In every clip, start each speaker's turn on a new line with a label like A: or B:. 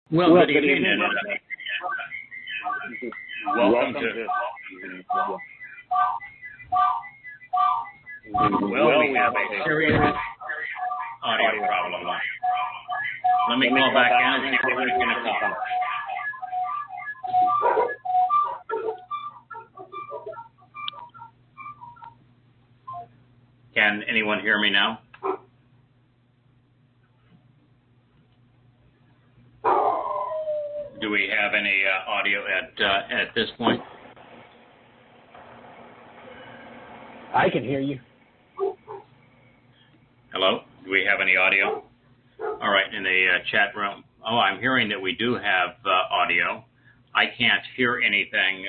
A: Well, good evening, and welcome to. Well, we have a serious audio problem. Let me call back in and see if everybody's going to come. Can anyone hear me now? Do we have any audio at this point?
B: I can hear you.
A: Hello? Do we have any audio? All right, in the chat room. Oh, I'm hearing that we do have audio. I can't hear anything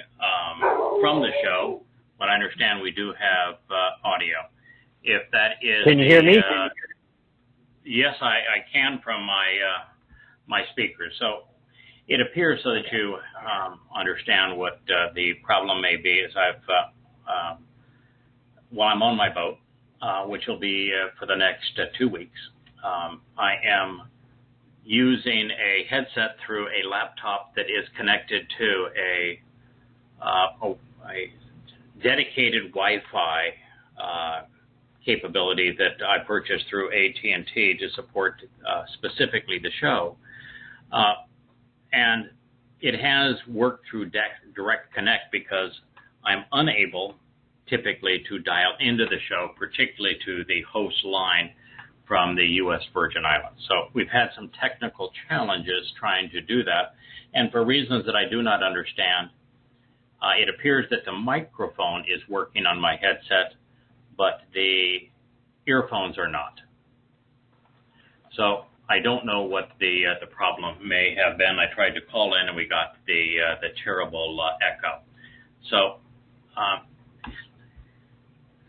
A: from the show, but I understand we do have audio. If that is...
B: Can you hear me?
A: Yes, I can from my speakers. So it appears so that you understand what the problem may be as while I'm on my boat, which will be for the next 2 weeks. I am using a headset through a laptop that is connected to a dedicated Wi-Fi capability that I purchased through AT&T to support specifically the show. And it has worked through Direct Connect because I'm unable typically to dial into the show, particularly to the host line from the U.S. Virgin Islands. So we've had some technical challenges trying to do that. And for reasons that I do not understand, it appears that the microphone is working on my headset, but the earphones are not. So I don't know what the problem may have been. I tried to call in and we got the terrible echo. So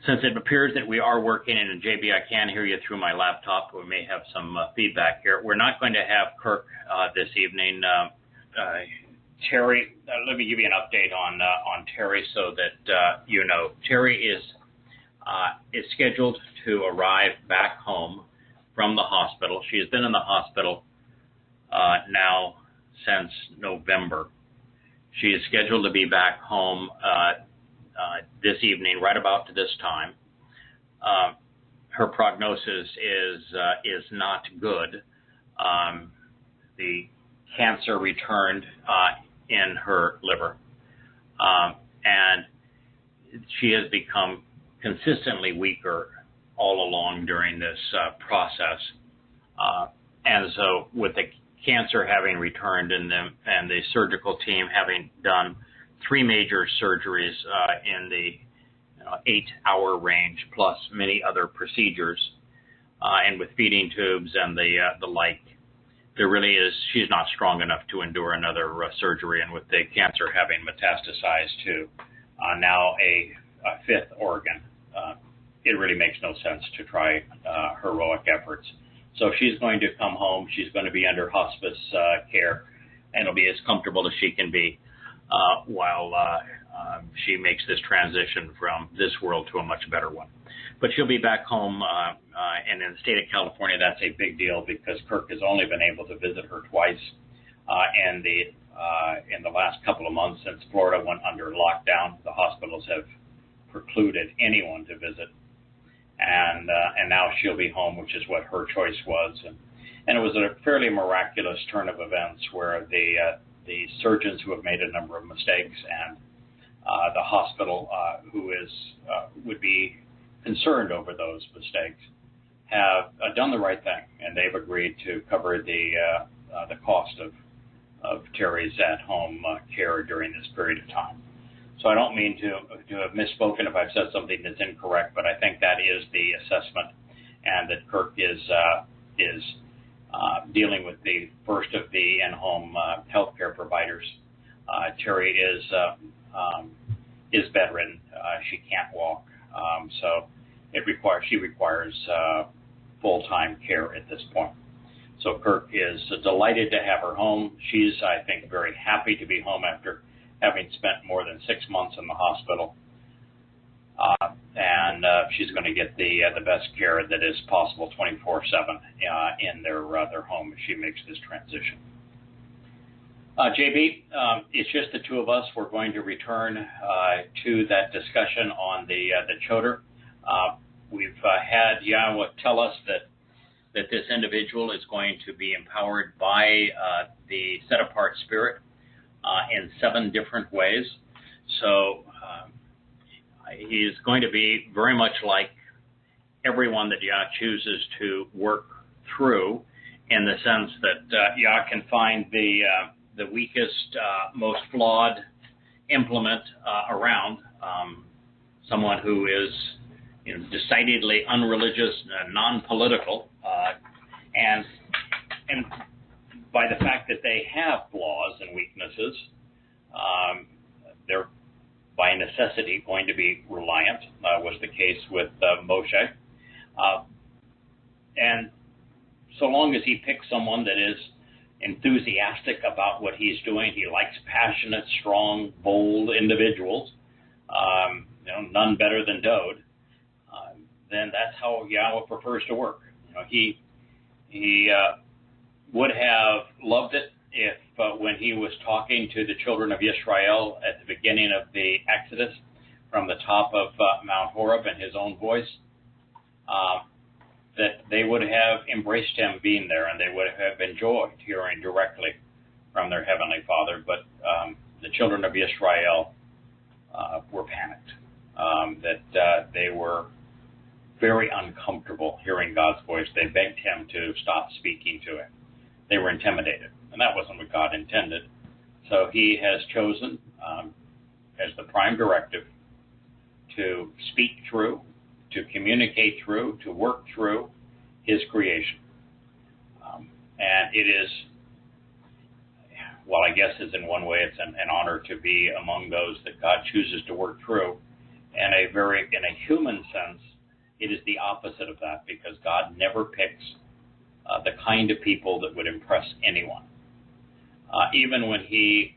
A: since it appears that we are working, and JB, I can hear you through my laptop, we may have some feedback here. We're not going to have Kirk this evening. Terry, let me give you an update on Terry so that you know. Terry is scheduled to arrive back home from the hospital. She has been in the hospital now since November. She is scheduled to be back home this evening, right about to this time. Her prognosis is not good. The cancer returned in her liver, and she has become consistently weaker all along during this process. And so with the cancer having returned and the surgical team having done 3 major surgeries in the 8-hour range, plus many other procedures, and with feeding tubes and the like, there really is, she's not strong enough to endure another surgery. And with the cancer having metastasized to now a 5th organ, it really makes no sense to try heroic efforts. So she's going to come home. She's going to be under hospice care, and it'll be as comfortable as she can be while she makes this transition from this world to a much better one. But she'll be back home, and in the state of California, that's a big deal because Kirk has only been able to visit her twice in the last couple of months since Florida went under lockdown. The hospitals have precluded anyone to visit, and now she'll be home, which is what her choice was. And it was a fairly miraculous turn of events where the surgeons who have made a number of mistakes and the hospital who would be concerned over those mistakes have done the right thing, and they've agreed to cover the cost of Terry's at-home care during this period of time. So I don't mean to have misspoken if I've said something that's incorrect, but I think that is the assessment, and that Kirk is dealing with the first of the in-home healthcare providers. Terry is bedridden. She can't walk, so she requires full-time care at this point. So Kirk is delighted to have her home. She's, I think, very happy to be home after having spent more than 6 months in the hospital. And she's going to get the best care that is possible 24/7 in their home as she makes this transition. JB, it's just the two of us. We're going to return to that discussion on the Towrah. We've had Yahweh tell us that this individual is going to be empowered by the set-apart spirit in 7 different ways. So he's going to be very much like everyone that Yah chooses to work through, in the sense that Yah can find the weakest, most flawed implement around, someone who is decidedly unreligious, non-political, and by the fact that they have flaws and weaknesses, they're by necessity going to be reliant, was the case with Moshe. And so long as he picks someone that is enthusiastic about what he's doing, he likes passionate, strong, bold individuals, none better than Dowd, then that's how Yahweh prefers to work. He would have loved it if when he was talking to the children of Israel at the beginning of the Exodus from the top of Mount Horeb in his own voice, that they would have embraced him being there, and they would have enjoyed hearing directly from their Heavenly Father. But the children of Israel were panicked, that they were very uncomfortable hearing God's voice. They begged him to stop speaking to him. They were intimidated, and that wasn't what God intended. So he has chosen, as the prime directive, to speak through, to communicate through, to work through his creation. And it is, well, I guess is in one way it's an honor to be among those that God chooses to work through. And in a human sense, it is the opposite of that, because God never picks the kind of people that would impress anyone. Even when he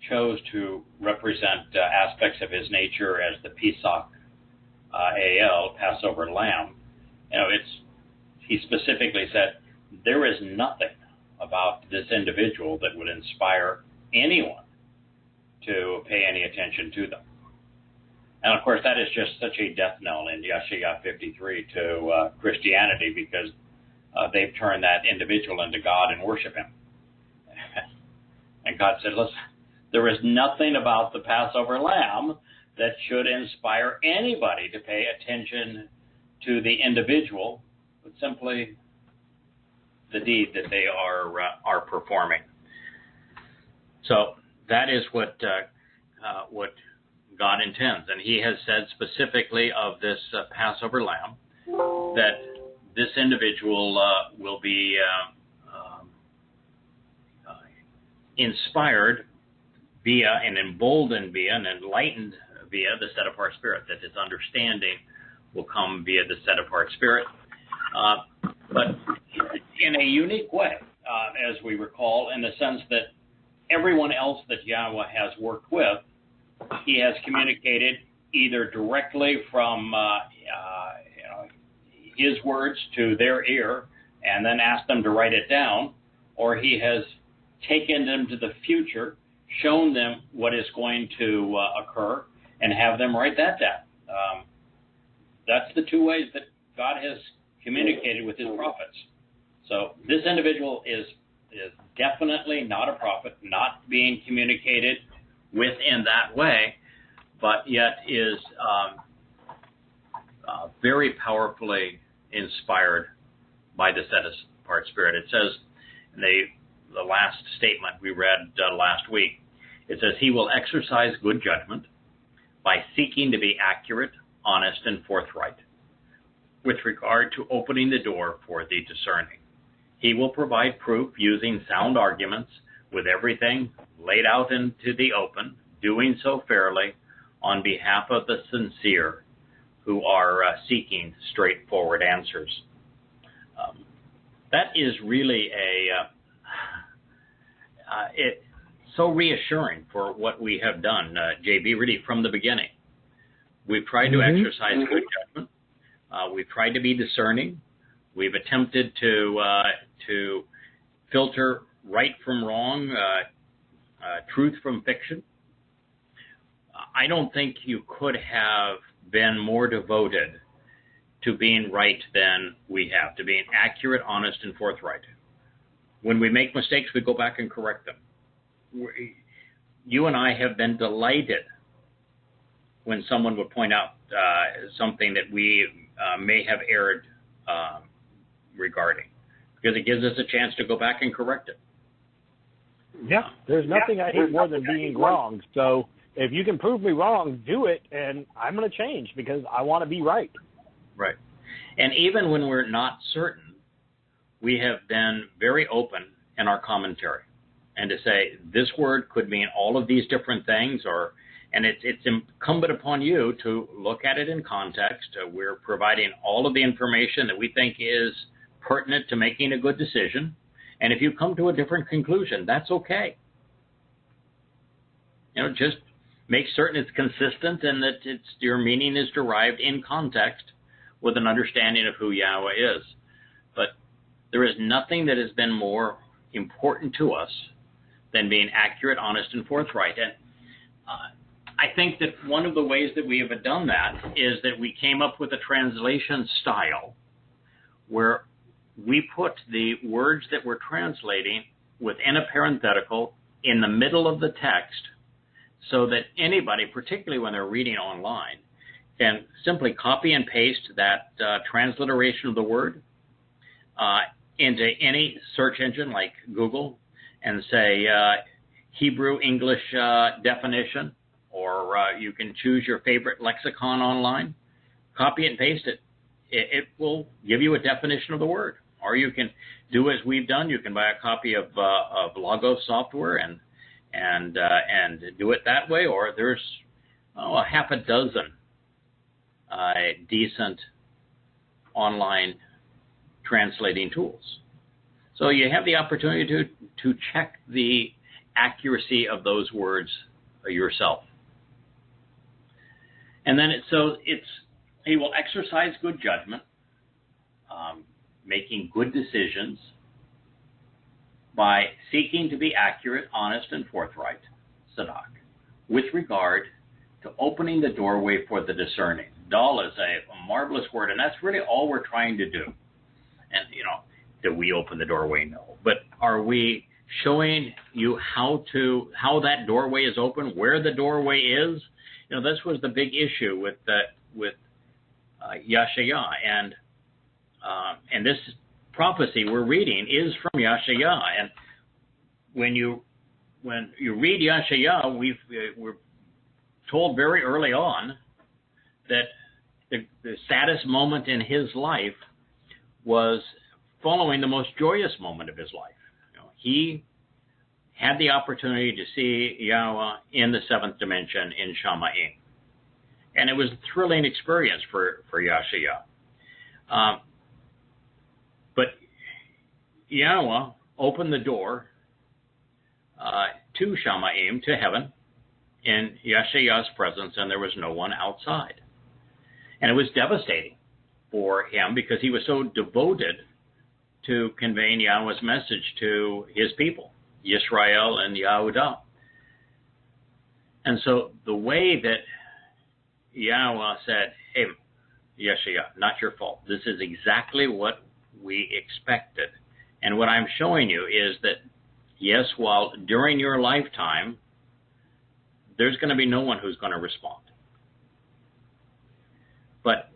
A: chose to represent aspects of his nature as the Pesach Passover lamb, he specifically said, there is nothing about this individual that would inspire anyone to pay any attention to them. And of course, that is just such a death knell in Yeshaya 53 to Christianity, because they've turned that individual into God and worship him. And God said, listen, there is nothing about the Passover lamb that should inspire anybody to pay attention to the individual, but simply the deed that they are performing. So that is what God intends, and he has said specifically of this Passover lamb that this individual will be inspired via and emboldened via and enlightened via the set-apart spirit, that his understanding will come via the set-apart spirit. But in a unique way, as we recall, in the sense that everyone else that Yahweh has worked with, he has communicated either directly from his words to their ear and then asked them to write it down, or he has taken them to the future, shown them what is going to occur, and have them write that down. That's the two ways that God has communicated with his prophets. So this individual is definitely not a prophet, not being communicated with in that way, but yet is very powerfully inspired by the set-apart spirit. It says in the last statement we read last week, it says, he will exercise good judgment by seeking to be accurate, honest, and forthright with regard to opening the door for the discerning. He will provide proof using sound arguments with everything laid out into the open, doing so fairly on behalf of the sincere who are seeking straightforward answers. That is really it's so reassuring for what we have done, JB, really from the beginning. We've tried to exercise good judgment. We've tried to be discerning. We've attempted to filter right from wrong, truth from fiction. I don't think you could have been more devoted to being right than we have, to being accurate, honest, and forthright. When we make mistakes, we go back and correct them. You and I have been delighted when someone would point out something that we may have erred regarding, because it gives us a chance to go back and correct it.
B: Yeah, there's nothing I hate more than being wrong. So if you can prove me wrong, do it, and I'm going to change because I want to be right.
A: Right. And even when we're not certain, we have been very open in our commentary, and to say this word could mean all of these different things, and it's incumbent upon you to look at it in context. We're providing all of the information that we think is pertinent to making a good decision. And if you come to a different conclusion, that's okay. Just make certain it's consistent and that your meaning is derived in context with an understanding of who Yahweh is. But there is nothing that has been more important to us than being accurate, honest, and forthright. And I think that one of the ways that we have done that is that we came up with a translation style where we put the words that we're translating within a parenthetical in the middle of the text, so that anybody, particularly when they're reading online, can simply copy and paste that transliteration of the word into any search engine like Google and say Hebrew English definition, or you can choose your favorite lexicon online, copy it and paste it. It will give you a definition of the word. Or you can do as we've done. You can buy a copy of Logos software and do it that way. Or there's a half a dozen decent online translating tools. So you have the opportunity to check the accuracy of those words yourself. And then he will exercise good judgment, making good decisions by seeking to be accurate, honest, and forthright, Sadak, with regard to opening the doorway for the discerning. Dal is a marvelous word, and that's really all we're trying to do. And, do we open the doorway? No. But are we showing you how that doorway is open, where the doorway is? This was the big issue with Yahshua, and this prophecy we're reading is from Yahshua. And when you read Yahshua, we're told very early on that the saddest moment in his life was following the most joyous moment of his life. He had the opportunity to see Yahweh in the seventh dimension in Shamayim. And it was a thrilling experience for Yahshua. But Yahweh opened the door to Shamayim, to heaven, in Yahshua's presence, and there was no one outside. And it was devastating for him because he was so devoted to conveying Yahweh's message to his people, Yisrael and Yehudah. And so the way that Yahweh said, hey, Yahshua, not your fault. This is exactly what we expected. And what I'm showing you is that, yes, while during your lifetime, there's going to be no one who's going to respond. But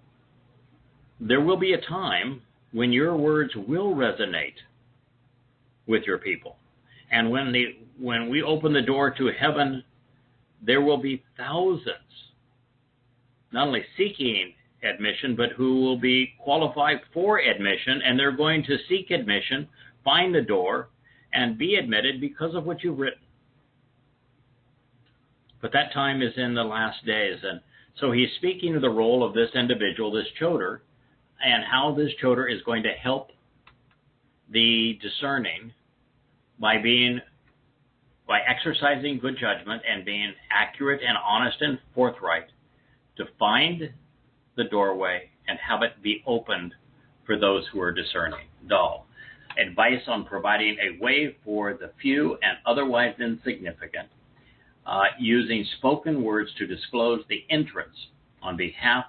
A: there will be a time when your words will resonate with your people. And when we open the door to heaven, there will be thousands, not only seeking admission, but who will be qualified for admission, and they're going to seek admission, find the door, and be admitted because of what you've written. But that time is in the last days, and so he's speaking of the role of this individual, this choder, and how this choder is going to help the discerning by exercising good judgment and being accurate and honest and forthright to find the doorway and have it be opened for those who are discerning. Dal. advice on providing a way for the few and otherwise insignificant, using spoken words to disclose the entrance on behalf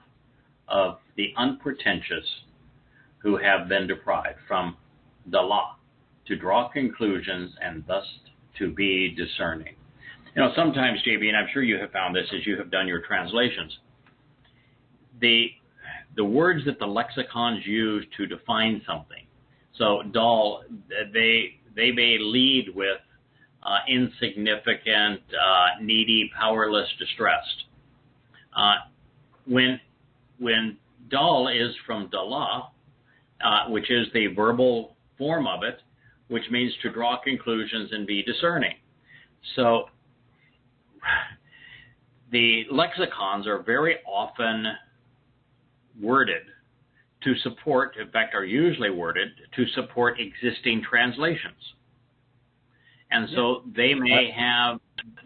A: of the unpretentious who have been deprived from the law, to draw conclusions and thus to be discerning. You know, sometimes, JB, and I'm sure you have found this as you have done your translations, the words that the lexicons use to define something. So, Dal, they may lead with insignificant, needy, powerless, distressed. When Dal is from Dalah, which is the verbal form of it, which means to draw conclusions and be discerning. So the lexicons are very often worded to support, in fact, are usually worded to support existing translations. And so they may have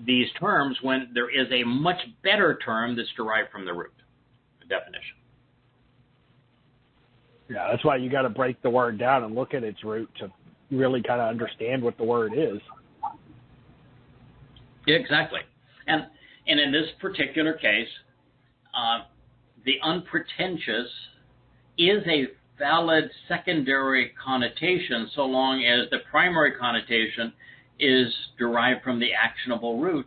A: these terms when there is a much better term that's derived from the root, the definition.
B: Yeah, that's why you got to break the word down and look at its root to really kind of understand what the word is.
A: Yeah, exactly. And in this particular case, the unpretentious is a valid secondary connotation so long as the primary connotation is derived from the actionable root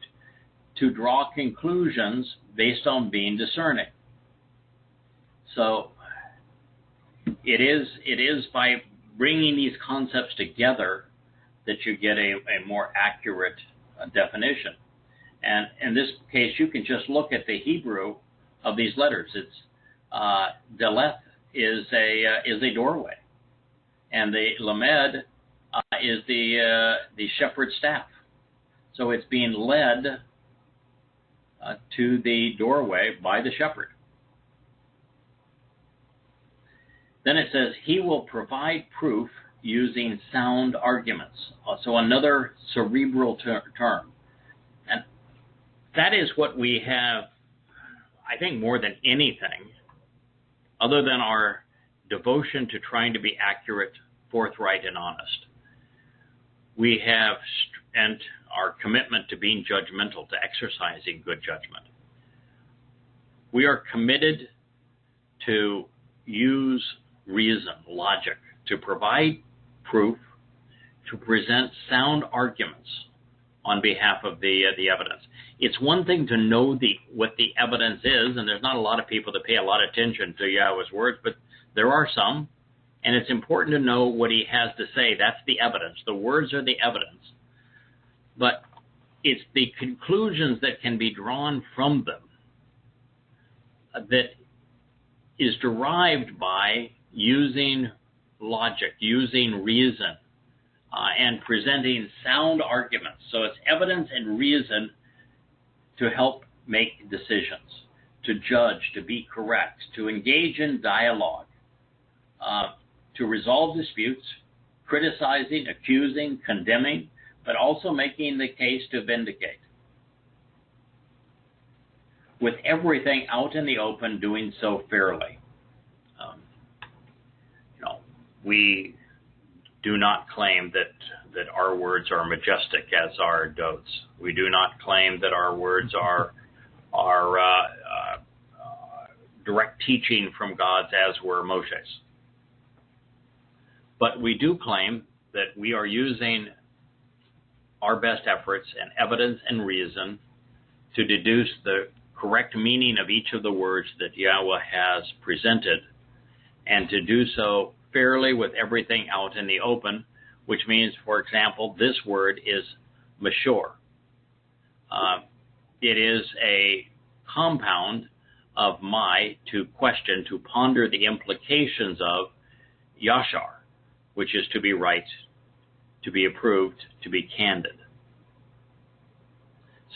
A: to draw conclusions based on being discerning. So it is by bringing these concepts together that you get a more accurate definition. And in this case, you can just look at the Hebrew of these letters. It's Deleth is a doorway, and the Lamed is the shepherd's staff. So it's being led to the doorway by the shepherd. Then it says, he will provide proof using sound arguments. So another cerebral term. And that is what we have, I think, more than anything, other than our devotion to trying to be accurate, forthright, and honest. We have, and our commitment to being judgmental, to exercising good judgment. We are committed to use reason, logic, to provide proof, to present sound arguments on behalf of the evidence. It's one thing to know what the evidence is, and there's not a lot of people that pay a lot of attention to Yahweh's words, but there are some, and it's important to know what he has to say. That's the evidence. The words are the evidence. But it's the conclusions that can be drawn from them that is derived by using logic, using reason, and presenting sound arguments. So it's evidence and reason to help make decisions, to judge, to be correct, to engage in dialogue, to resolve disputes, criticizing, accusing, condemning, but also making the case to vindicate. With everything out in the open, doing so fairly. We do not claim that our words are majestic as are Dowd's. We do not claim that our words are direct teaching from God's as were Moshe's. But we do claim that we are using our best efforts and evidence and reason to deduce the correct meaning of each of the words that Yahweh has presented, and to do so fairly with everything out in the open, which means, for example, this word is mashor. It is a compound of to question, to ponder the implications of yashar, which is to be right, to be approved, to be candid.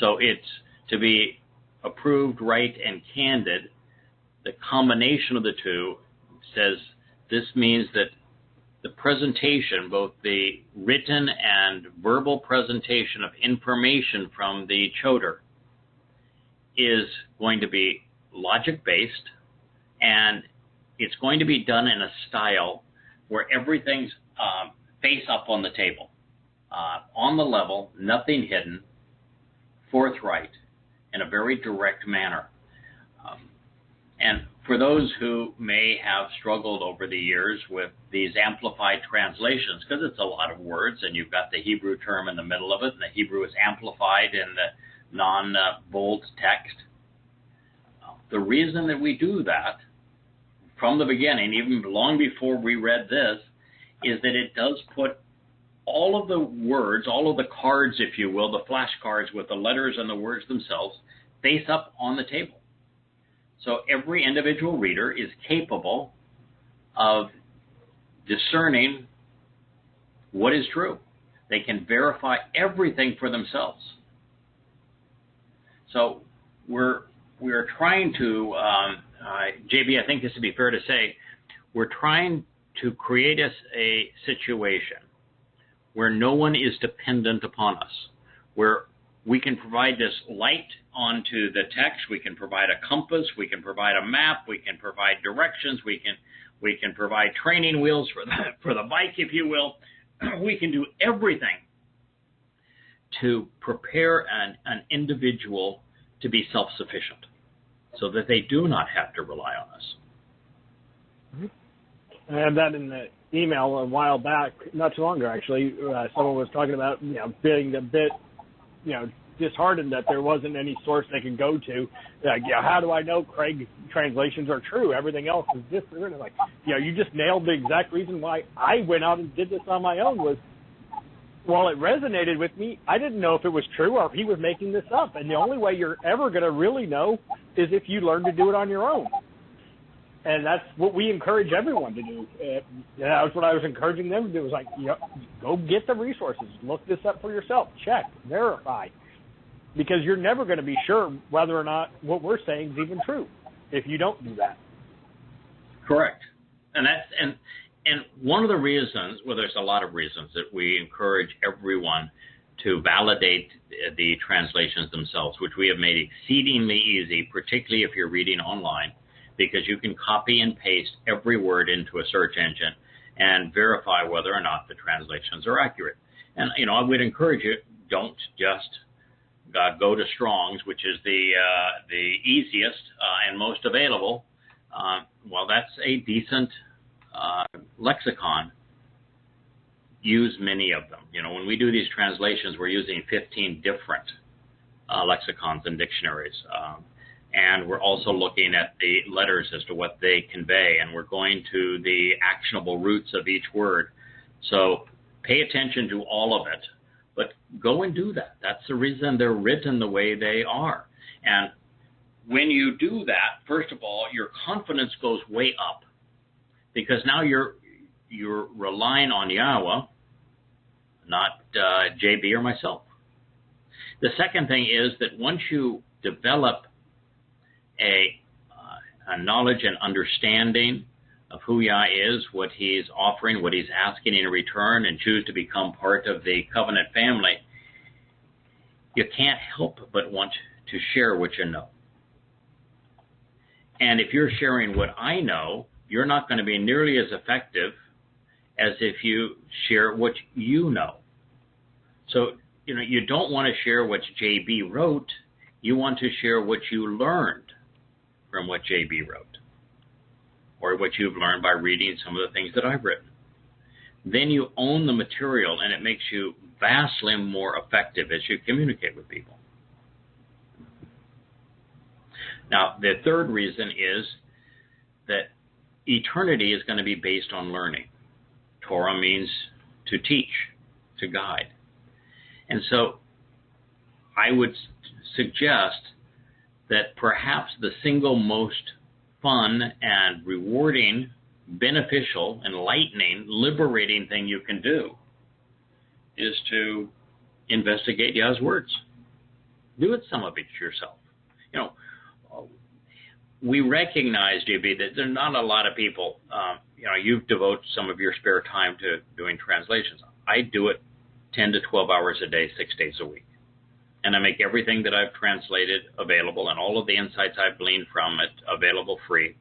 A: So it's to be approved, right, and candid. The combination of the two says this means that the presentation, both the written and verbal presentation of information from the choder, is going to be logic-based, and it's going to be done in a style where everything's face up on the table, on the level, nothing hidden, forthright, in a very direct manner. And for those who may have struggled over the years with these amplified translations, because it's a lot of words, and you've got the Hebrew term in the middle of it, and the Hebrew is amplified in the non-bold text. The reason that we do that from the beginning, even long before we read this, is that it does put all of the words, all of the cards, if you will, the flashcards with the letters and the words themselves, face up on the table. So every individual reader is capable of discerning what is true. They can verify everything for themselves. So we're trying to, JB, I think this would be fair to say, we're trying to create us a situation where no one is dependent upon us, where we can provide this light onto the text, we can provide a compass, we can provide a map, we can provide directions, we can provide training wheels for the bike, if you will. We can do everything to prepare an individual to be self-sufficient so that they do not have to rely on us.
B: I had that in the email a while back, not too long ago actually. Someone was talking about, being a bit, disheartened that there wasn't any source they could go to. Like, how do I know Craig's translations are true? Everything else is different. Like, you just nailed the exact reason why I went out and did this on my own was, while it resonated with me, I didn't know if it was true or if he was making this up. And the only way you're ever going to really know is if you learn to do it on your own. And that's what we encourage everyone to do. That was what I was encouraging them to do. Was like, go get the resources. Look this up for yourself. Check. Verify. Because you're never going to be sure whether or not what we're saying is even true if you don't do that.
A: Correct. And one of the reasons, well, there's a lot of reasons that we encourage everyone to validate the translations themselves, which we have made exceedingly easy, particularly if you're reading online, because you can copy and paste every word into a search engine and verify whether or not the translations are accurate. And, I would encourage you, don't just go to Strong's, which is the easiest and most available. Well, that's a decent lexicon. Use many of them. When we do these translations, we're using 15 different lexicons and dictionaries. And we're also looking at the letters as to what they convey, and we're going to the actionable roots of each word. So pay attention to all of it, but go and do that. That's the reason they're written the way they are. And when you do that, first of all, your confidence goes way up, because now you're relying on Yahowah, not JB or myself. The second thing is that once you develop a knowledge and understanding of who Yah is, what he's offering, what he's asking in return, and choose to become part of the covenant family, you can't help but want to share what you know. And if you're sharing what I know, you're not going to be nearly as effective as if you share what you know. So, you don't want to share what JB wrote. You want to share what you learned from what JB wrote, or what you've learned by reading some of the things that I've written. Then you own the material, and it makes you vastly more effective as you communicate with people. Now, the third reason is that eternity is going to be based on learning. Torah means to teach, to guide. And so I would suggest that perhaps the single most fun and rewarding, beneficial, enlightening, liberating thing you can do is to investigate Yah's words. Do it some of it yourself. We recognize, JB, that there are not a lot of people, you devote some of your spare time to doing translations. I do it 10 to 12 hours a day, 6 days a week. And I make everything that I've translated available, and all of the insights I've gleaned from it available free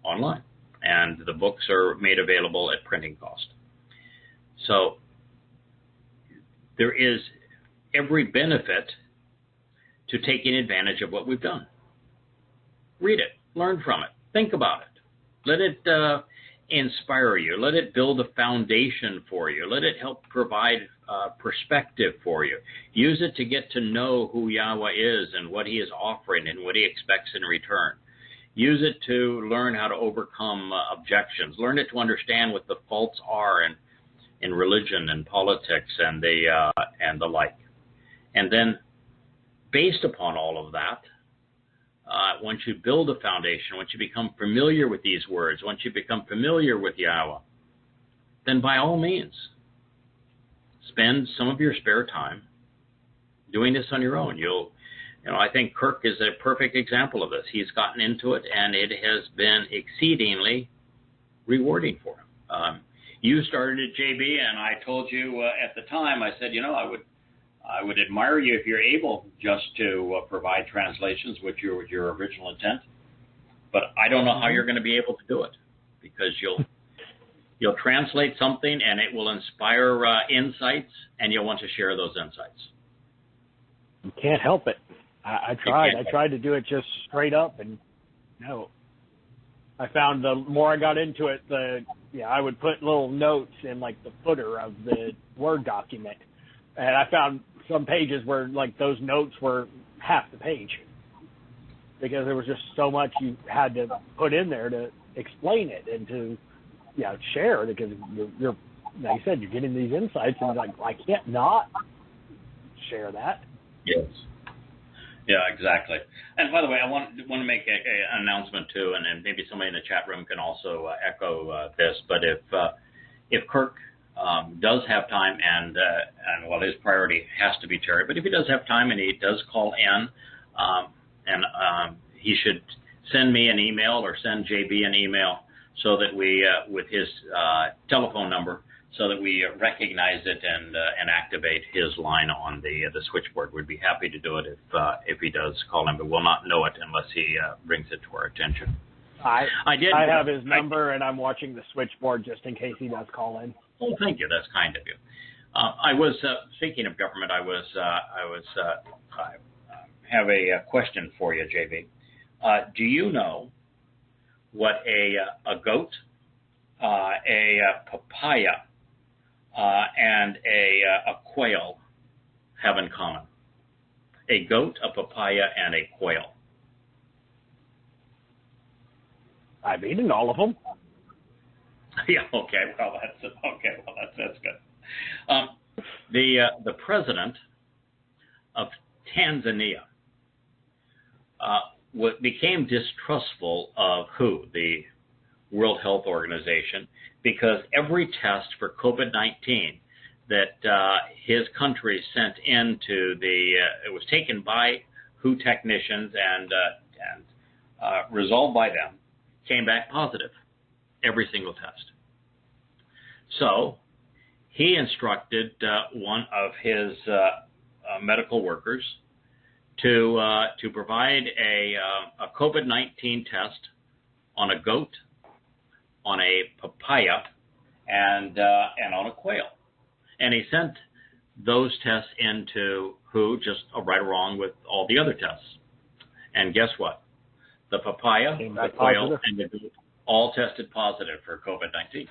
A: online. And the books are made available at printing cost. So there is every benefit to taking advantage of what we've done. Read it, learn from it, think about it. Let it inspire you. Let it build a foundation for you. Let it help provide perspective for you. Use it to get to know who Yahweh is and what he is offering and what he expects in return. Use it to learn how to overcome objections. Learn it to understand what the faults are in religion and politics and the like. And then, based upon all of that, once you build a foundation, once you become familiar with these words, once you become familiar with Yahweh, then by all means, spend some of your spare time doing this on your own. I think Kirk is a perfect example of this. He's gotten into it, and it has been exceedingly rewarding for him. You started at JB, and I told you at the time, I said, I would admire you if you're able just to provide translations with your original intent. But I don't know how you're going to be able to do it, because you'll translate something and it will inspire insights, and you'll want to share those insights.
B: You can't help it. I tried. I tried to do it just straight up, and no. I found the more I got into it, I would put little notes in like the footer of the Word document, and I found some pages where like those notes were half the page, because there was just so much you had to put in there to explain it and to share, because you're like you said, you're getting these insights, and like I can't not share that.
A: Yes. Yeah, exactly. And by the way, I want to make an announcement too, and maybe somebody in the chat room can also echo this. But if Kirk does have time, and well, his priority has to be Terry, but if he does have time and he does call in, he should send me an email or send JB an email, so that we, with his telephone number, so that we recognize it and activate his line on the switchboard. We'd be happy to do it if he does call in, but we'll not know it unless he brings it to our attention. I
B: have his number, and I'm watching the switchboard just in case he does call in.
A: Oh, thank you. That's kind of you. I was speaking of government. I have a question for you, JB. Do you know what a goat, a papaya, and a quail have in common? A goat, a papaya, and a quail.
B: I've eaten all of them.
A: Yeah. Okay. Well, that's good. The president of Tanzania became distrustful of the World Health Organization, because every test for COVID-19 that his country sent into it was taken by WHO technicians and resolved by them, came back positive, every single test. So he instructed one of his medical workers to provide a COVID-19 test on a goat, on a papaya, and on a quail. And he sent those tests into WHO, just right along with all the other tests. And guess what? The papaya, the quail, and the goat all tested positive for COVID-19.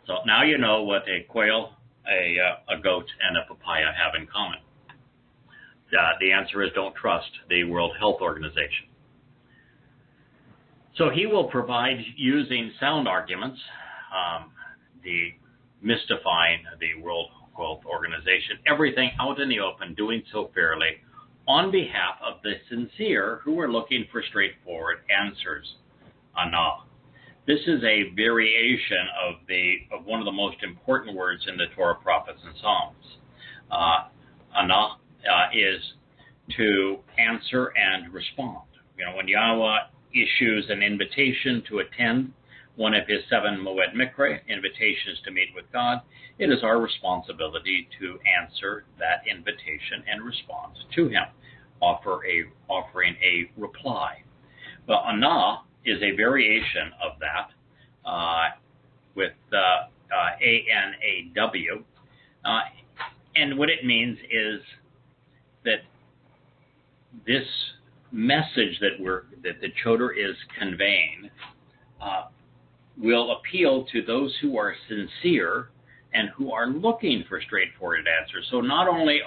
A: So now you know what a quail, a goat, and a papaya have in common. The answer is don't trust the World Health Organization. So he will provide, using sound arguments, mystifying the World Health Organization, everything out in the open, doing so fairly, on behalf of the sincere who are looking for straightforward answers. Anah. This is a variation of one of the most important words in the Torah, prophets, and Psalms. Anah is to answer and respond. When Yahweh issues an invitation to attend one of his 7 Moed Mikre, invitations to meet with God, it is our responsibility to answer that invitation and respond to him, offering a reply. Well, Anah is a variation of that with A-N-A-W, And what it means is that this message that the Towrah is conveying will appeal to those who are sincere and who are looking for straightforward answers. So not only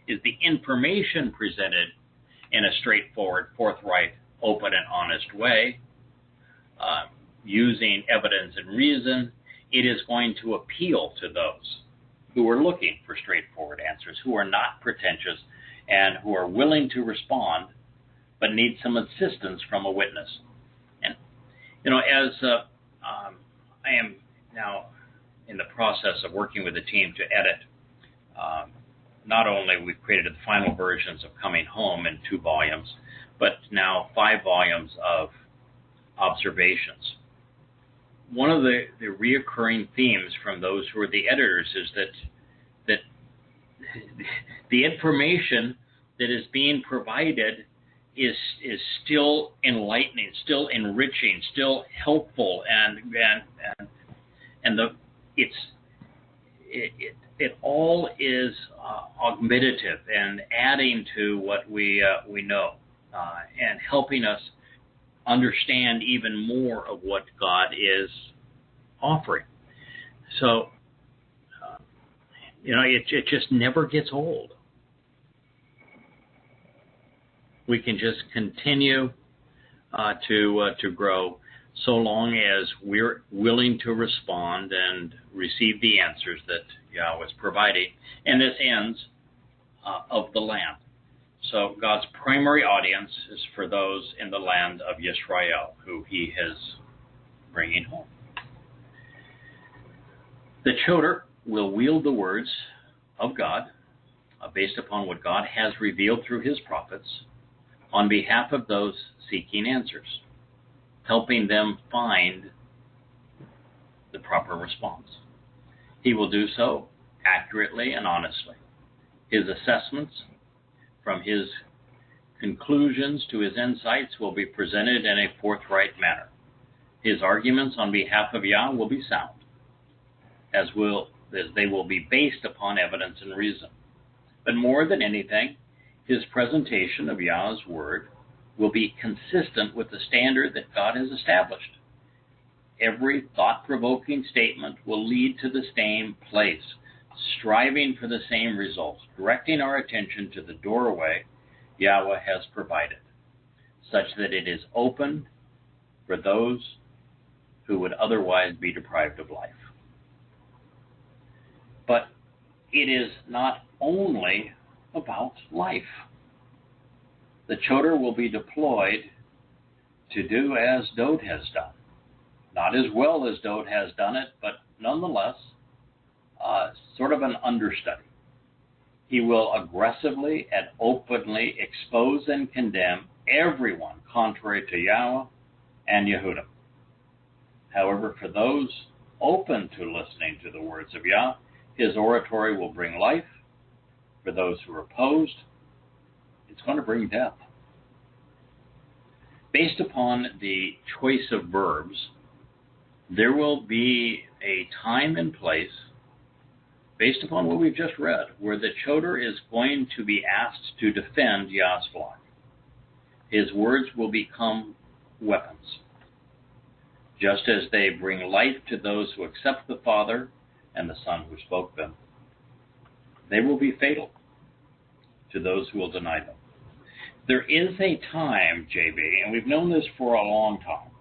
A: is the information presented in a straightforward, forthright, open, and honest way, using evidence and reason, it is going to appeal to those who are looking for straightforward answers, who are not pretentious, and who are willing to respond, but need some assistance from a witness. And, as I am now in the process of working with the team to edit, not only we've created the final versions of Coming Home in 2 volumes, but now 5 volumes of observations. One of the reoccurring themes from those who are the editors is that the information that is being provided is still enlightening, still enriching, still helpful, and it all is augmentative and adding to what we know, and helping us understand even more of what God is offering. So, it just never gets old. We can just continue to grow so long as we're willing to respond and receive the answers that Yahweh is providing. And this ends of the land. So God's primary audience is for those in the land of Yisrael, who he is bringing home. The Towrah will wield the words of God based upon what God has revealed through his prophets on behalf of those seeking answers, helping them find the proper response. He will do so accurately and honestly. His assessments from his conclusions to his insights will be presented in a forthright manner. His arguments on behalf of Yah will be sound, as they will be based upon evidence and reason. But more than anything, his presentation of Yah's word will be consistent with the standard that God has established. Every thought-provoking statement will lead to the same place, striving for the same results, directing our attention to the doorway Yahweh has provided, such that it is open for those who would otherwise be deprived of life. But it is not only about life. The Towrah will be deployed to do as Dowd has done. Not as well as Dowd has done it, but nonetheless, sort of an understudy. He will aggressively and openly expose and condemn everyone contrary to Yahweh and Yehudim. However, for those open to listening to the words of Yah, his oratory will bring life. For those who are opposed, it's going to bring death. Based upon the choice of verbs, there will be a time and place, based upon what we've just read, where the Towrah is going to be asked to defend Yah's flock. His words will become weapons. Just as they bring life to those who accept the Father and the Son who spoke them, they will be fatal to those who will deny them. There is a time, JB, and we've known this for a long time,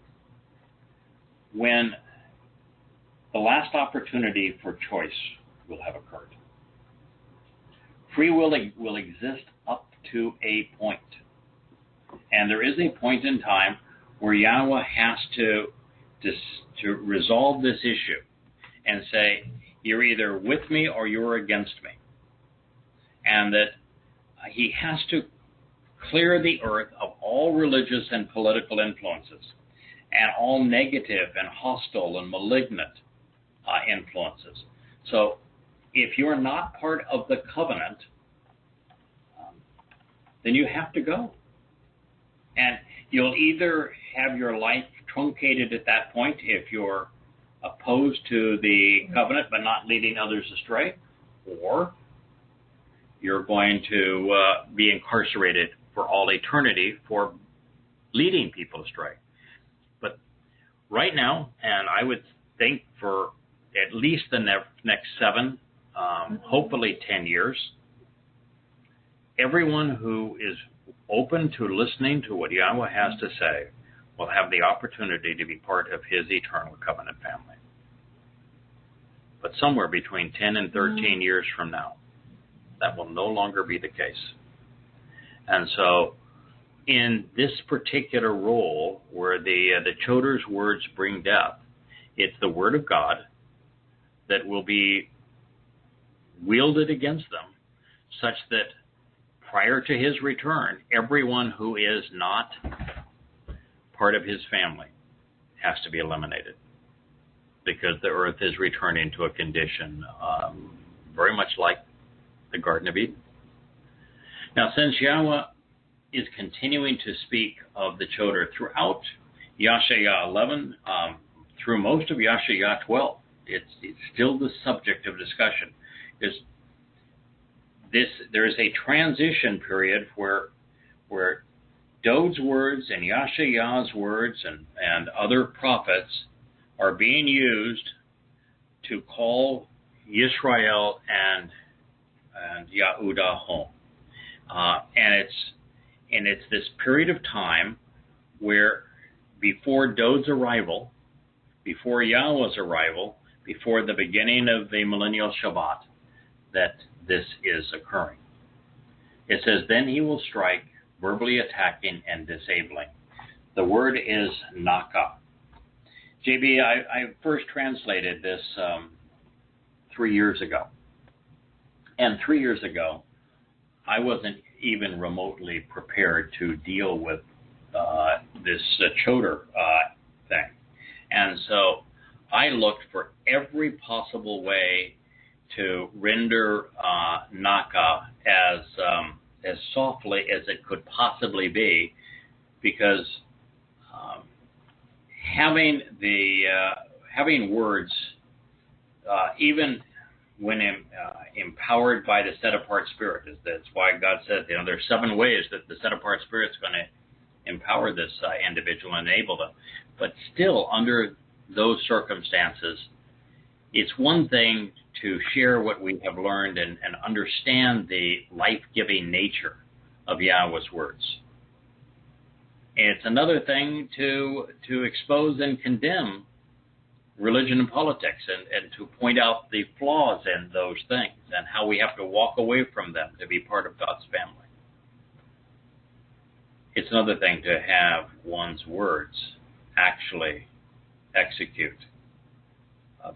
A: when the last opportunity for choice will have occurred. Free will exist up to a point. And there is a point in time where Yahweh has to resolve this issue and say, you're either with me or you're against me. And that he has to clear the earth of all religious and political influences and all negative and hostile and malignant influences. So if you're not part of the covenant, then you have to go. And you'll either have your life truncated at that point if you're opposed to the covenant but not leading others astray, or you're going to be incarcerated for all eternity for leading people astray. But right now, and I would think for at least the next 7, hopefully 10 years, everyone who is open to listening to what Yahweh has to say will have the opportunity to be part of his eternal covenant family. But somewhere between 10 and 13 years from now, that will no longer be the case. And so in this particular role where the Choder's words bring death, it's the word of God that will be wielded against them, such that prior to his return, everyone who is not part of his family has to be eliminated, because the earth is returning to a condition very much like the Garden of Eden. Now, since Yahweh is continuing to speak of the Choder throughout Yahshua 11, through most of Yahshua 12, it's still the subject of discussion. There is a transition period where Dowd's words and Yahshua's words and other prophets are being used to call Yisrael and Yehudah home. And it's this period of time where before Dowd's arrival, before Yahweh's arrival, before the beginning of the millennial Shabbat, that this is occurring. It says, then he will strike, verbally attacking and disabling. The word is naka. JB, I first translated this 3 years ago. And 3 years ago, I wasn't even remotely prepared to deal with this Choder thing. And so I looked for every possible way to render naka as softly as it could possibly be, because having words, even when empowered by the set-apart spirit, that's why God said, there's 7 ways that the set-apart spirit's going to empower this individual and enable them. But still, under those circumstances, it's one thing to share what we have learned and understand the life-giving nature of Yahweh's words. And it's another thing to expose and condemn religion and politics and to point out the flaws in those things and how we have to walk away from them to be part of God's family. It's another thing to have one's words actually execute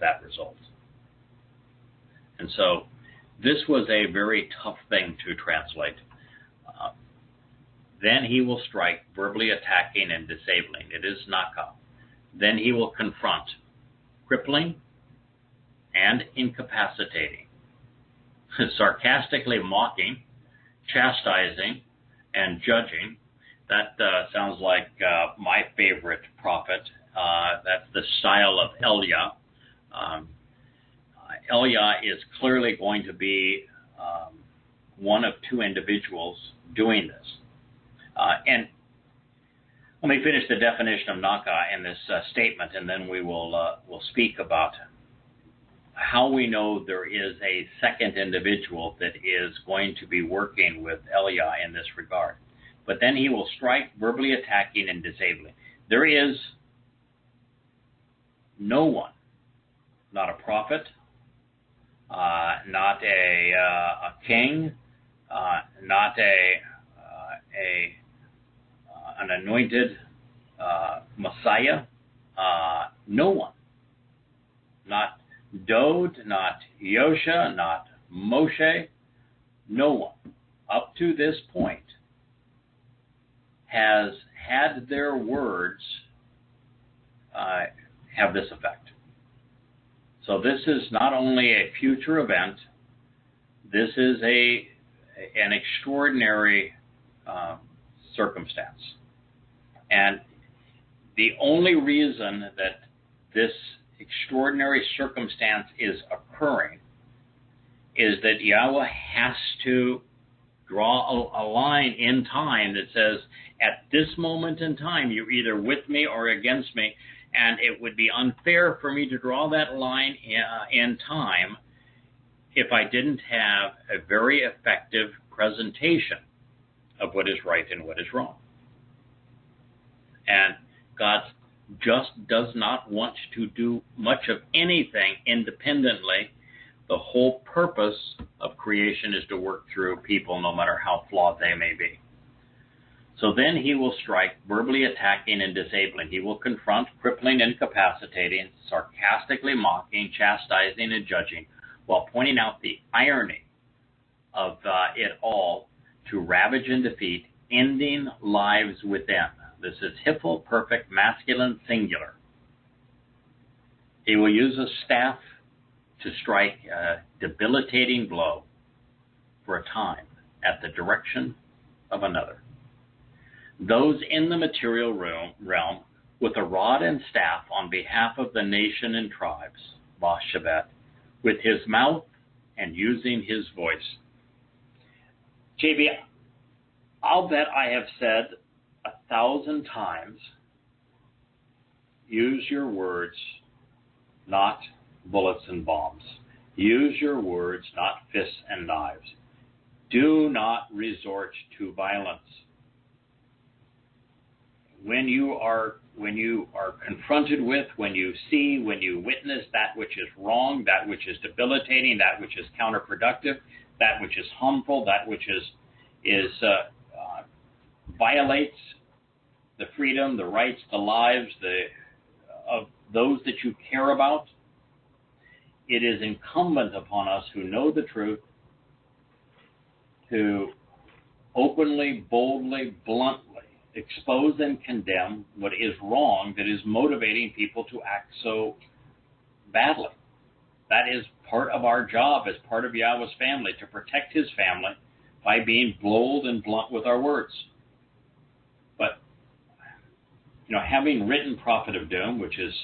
A: that result. And so this was a very tough thing to translate. Then he will strike, verbally attacking and disabling. It is naka. Then he will confront, crippling and incapacitating, sarcastically mocking, chastising, and judging. That sounds like my favorite prophet. That's the style of Elia. Elia is clearly going to be one of 2 individuals doing this. And let me finish the definition of naka in this statement, and then we'll speak about how we know there is a second individual that is going to be working with Elia in this regard. But then he will strike, verbally attacking and disabling. There is no one, not a prophet, not a king, not an anointed Messiah, no one, not Dowd, not Yosha, not Moshe, no one up to this point has had their words have this effect. So this is not only a future event, this is an extraordinary circumstance. And the only reason that this extraordinary circumstance is occurring is that Yahweh has to draw a line in time that says, at this moment in time, you're either with me or against me, and it would be unfair for me to draw that line in time if I didn't have a very effective presentation of what is right and what is wrong. And God just does not want to do much of anything independently. The whole purpose of creation is to work through people, no matter how flawed they may be. So then he will strike, verbally attacking and disabling. He will confront, crippling, incapacitating, sarcastically mocking, chastising, and judging, while pointing out the irony of it all to ravage and defeat, ending lives within. This is hiphil, perfect, masculine, singular. He will use a staff to strike a debilitating blow for a time at the direction of another. Those in the material realm with a rod and staff on behalf of the nation and tribes, Shabbat, with his mouth and using his voice. JB, I'll bet I have said 1,000 times, use your words, not bullets and bombs. Use your words, not fists and knives. Do not resort to violence. When you are confronted with, when you see, when you witness that which is wrong, that which is debilitating, that which is counterproductive, that which is harmful, that which violates the freedom, the rights, the lives of those that you care about, it is incumbent upon us who know the truth to openly, boldly, bluntly expose and condemn what is wrong that is motivating people to act so badly. That is part of our job as part of Yahweh's family, to protect his family by being bold and blunt with our words. But, having written Prophet of Doom, which is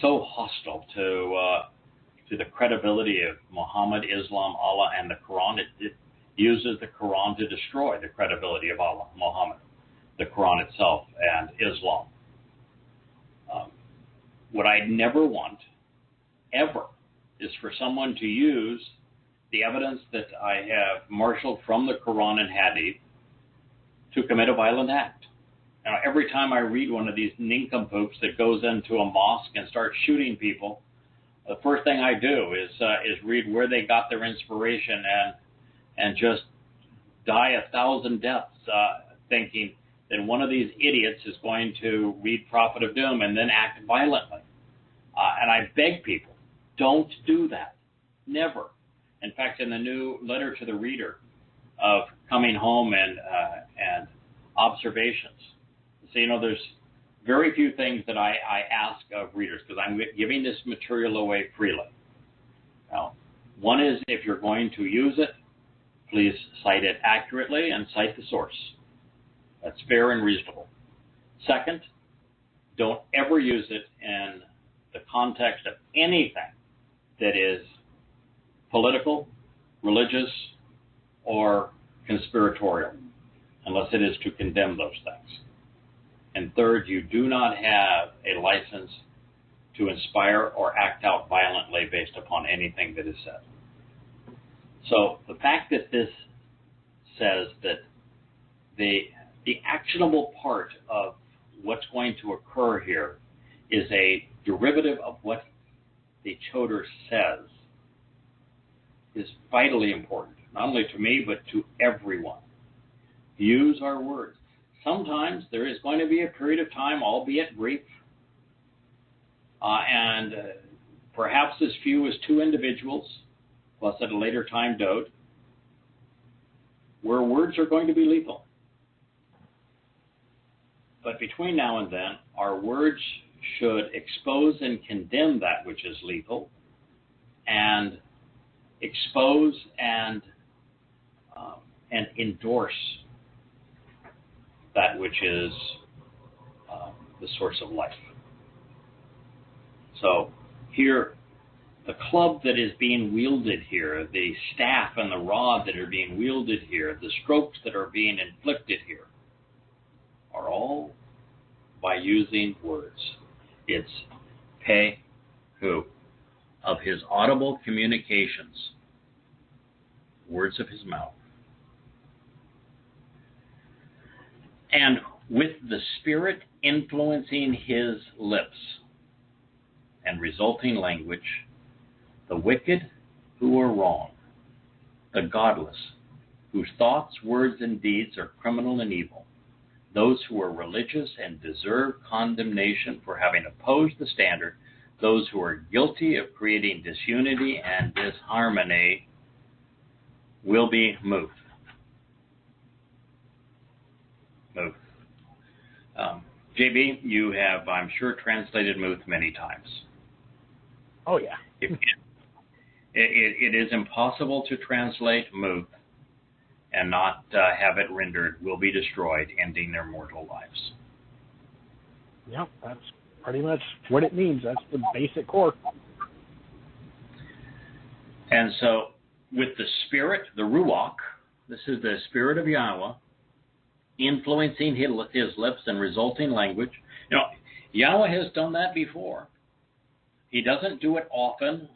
A: so hostile to the credibility of Muhammad, Islam, Allah, and the Quran, it uses the Quran to destroy the credibility of Allah, Muhammad, the Quran itself, and Islam. What I never want, ever, is for someone to use the evidence that I have marshaled from the Quran and Hadith to commit a violent act. Now, every time I read one of these nincompoops that goes into a mosque and starts shooting people, the first thing I do is read where they got their inspiration and just die 1,000 deaths, thinking that one of these idiots is going to read Prophet of Doom and then act violently. And I beg people, don't do that. Never. In fact, in the new letter to the reader of coming home and observations, so there's very few things that I ask of readers, because I'm giving this material away freely. Now, one is, if you're going to use it, please cite it accurately and cite the source. That's fair and reasonable. Second, don't ever use it in the context of anything that is political, religious, or conspiratorial, unless it is to condemn those things. And third, you do not have a license to inspire or act out violently based upon anything that is said. So the fact that this says that the actionable part of what's going to occur here is a derivative of what the Towrah says is vitally important, not only to me, but to everyone. Use our words. Sometimes there is going to be a period of time, albeit brief, and perhaps as few as 2 individuals, plus at a later time Dowd, where words are going to be lethal. But between now and then, our words should expose and condemn that which is lethal, and expose and endorse that which is the source of life. So here, The club that is being wielded here, the staff and the rod that are being wielded here, the strokes that are being inflicted here, are all by using words. It's Pehu, of his audible communications, words of his mouth. And with the Spirit influencing his lips and resulting language, the wicked who are wrong, the godless, whose thoughts, words, and deeds are criminal and evil, those who are religious and deserve condemnation for having opposed the standard, those who are guilty of creating disunity and disharmony, will be moved. Moved. JB, you have, I'm sure, translated Muth many times.
B: Oh, yeah.
A: It is impossible to translate Muth and not have it rendered, will be destroyed, ending their mortal lives.
B: Yep, that's pretty much what it means. That's the basic core.
A: And so, with the Spirit, the Ruach, this is the Spirit of Yahweh, influencing his lips and resulting language. You know, Yahweh has done that before. He doesn't do it often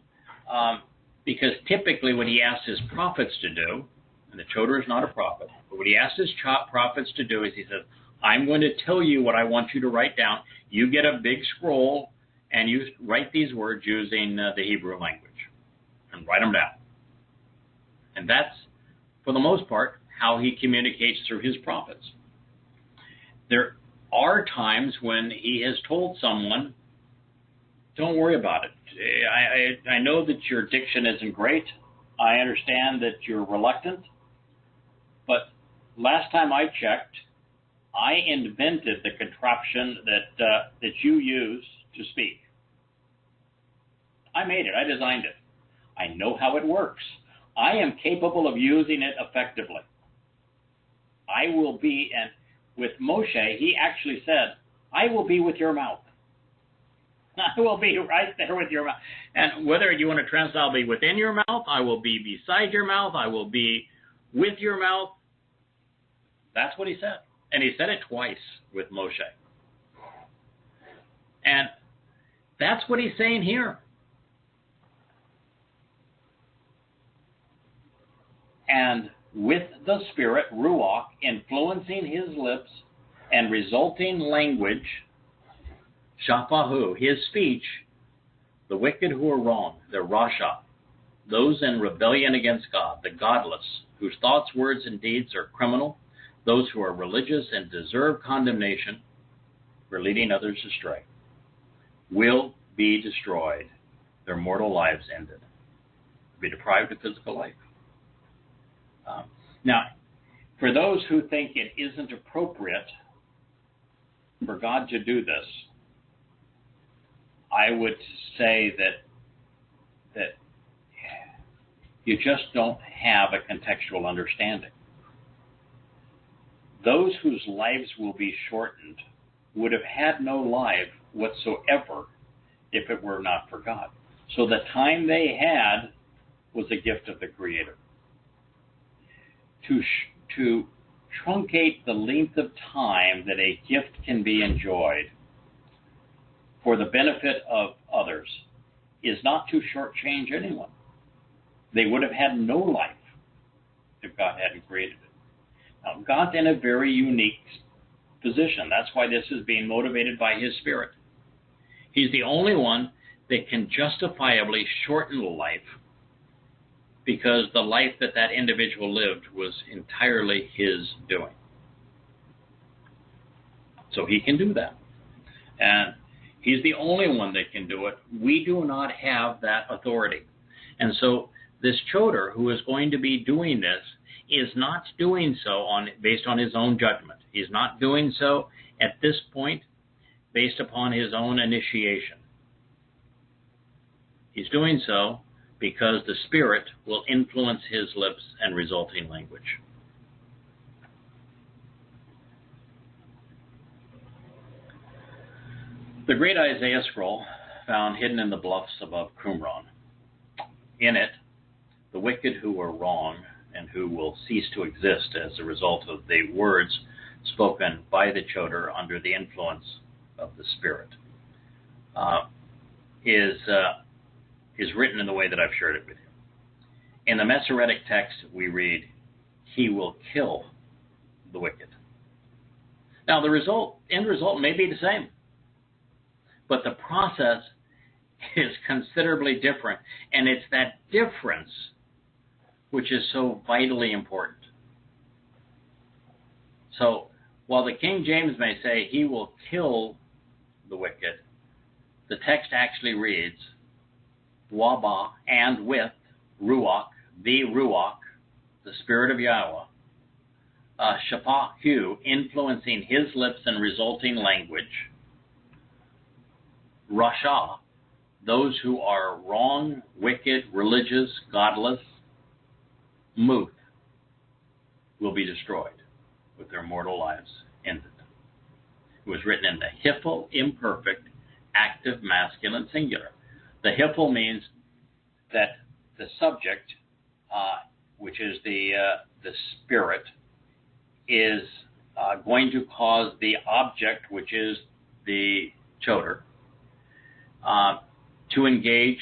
A: because typically what he asks his prophets to do, and the Towrah is not a prophet, but what he asks his prophets to do is he says, I'm going to tell you what I want you to write down. You get a big scroll and you write these words using the Hebrew language and write them down. And that's, for the most part, how he communicates through his prophets. There are times when he has told someone, don't worry about it. I know that your diction isn't great. I understand that you're reluctant. But last time I checked, I invented the contraption that you use to speak. I made it. I designed it. I know how it works. I am capable of using it effectively. I will be, and with Moshe, he actually said, I will be with your mouth. I will be right there with your mouth. And whether you want to translate, I'll be within your mouth, I will be beside your mouth, I will be with your mouth. That's what he said. And he said it twice with Moshe. And that's what he's saying here. And with the Spirit, Ruach, influencing his lips and resulting language, Shafahu, his speech, the wicked who are wrong, the Rasha, those in rebellion against God, the godless, whose thoughts, words, and deeds are criminal, those who are religious and deserve condemnation for leading others astray, will be destroyed, their mortal lives ended, be deprived of physical life. Now, for those who think it isn't appropriate for God to do this, I would say that you just don't have a contextual understanding. Those whose lives will be shortened would have had no life whatsoever if it were not for God. So the time they had was a gift of the Creator. To truncate the length of time that a gift can be enjoyed for the benefit of others is not to shortchange anyone. They would have had no life if God hadn't created it. Now, God's in a very unique position. That's why this is being motivated by his Spirit. He's the only one that can justifiably shorten life because the life that individual lived was entirely his doing. So he can do that. And he's the only one that can do it. We do not have that authority. And so this Towrah, who is going to be doing this, is not doing so based on his own judgment. He's not doing so at this point based upon his own initiation. He's doing so because the Spirit will influence his lips and resulting language. The great Isaiah scroll, found hidden in the bluffs above Qumran, In it, the wicked who are wrong and who will cease to exist as a result of the words spoken by the Towrah under the influence of the Spirit, is written in the way that I've shared it with you. In the Masoretic text, we read, "He will kill the wicked." Now, the end result may be the same, but the process is considerably different, and it's that difference which is so vitally important. So, while the King James may say, "He will kill the wicked," the text actually reads, "Waba," and with Ruach, the Spirit of Yahweh, Shapahu, influencing his lips and resulting language, Rasha, those who are wrong, wicked, religious, godless, Muth, will be destroyed with their mortal lives ended. It was written in the Hiphil imperfect, active, masculine, singular. The Hiphil means that the subject, which is the Spirit, is going to cause the object, which is the Towrah, to engage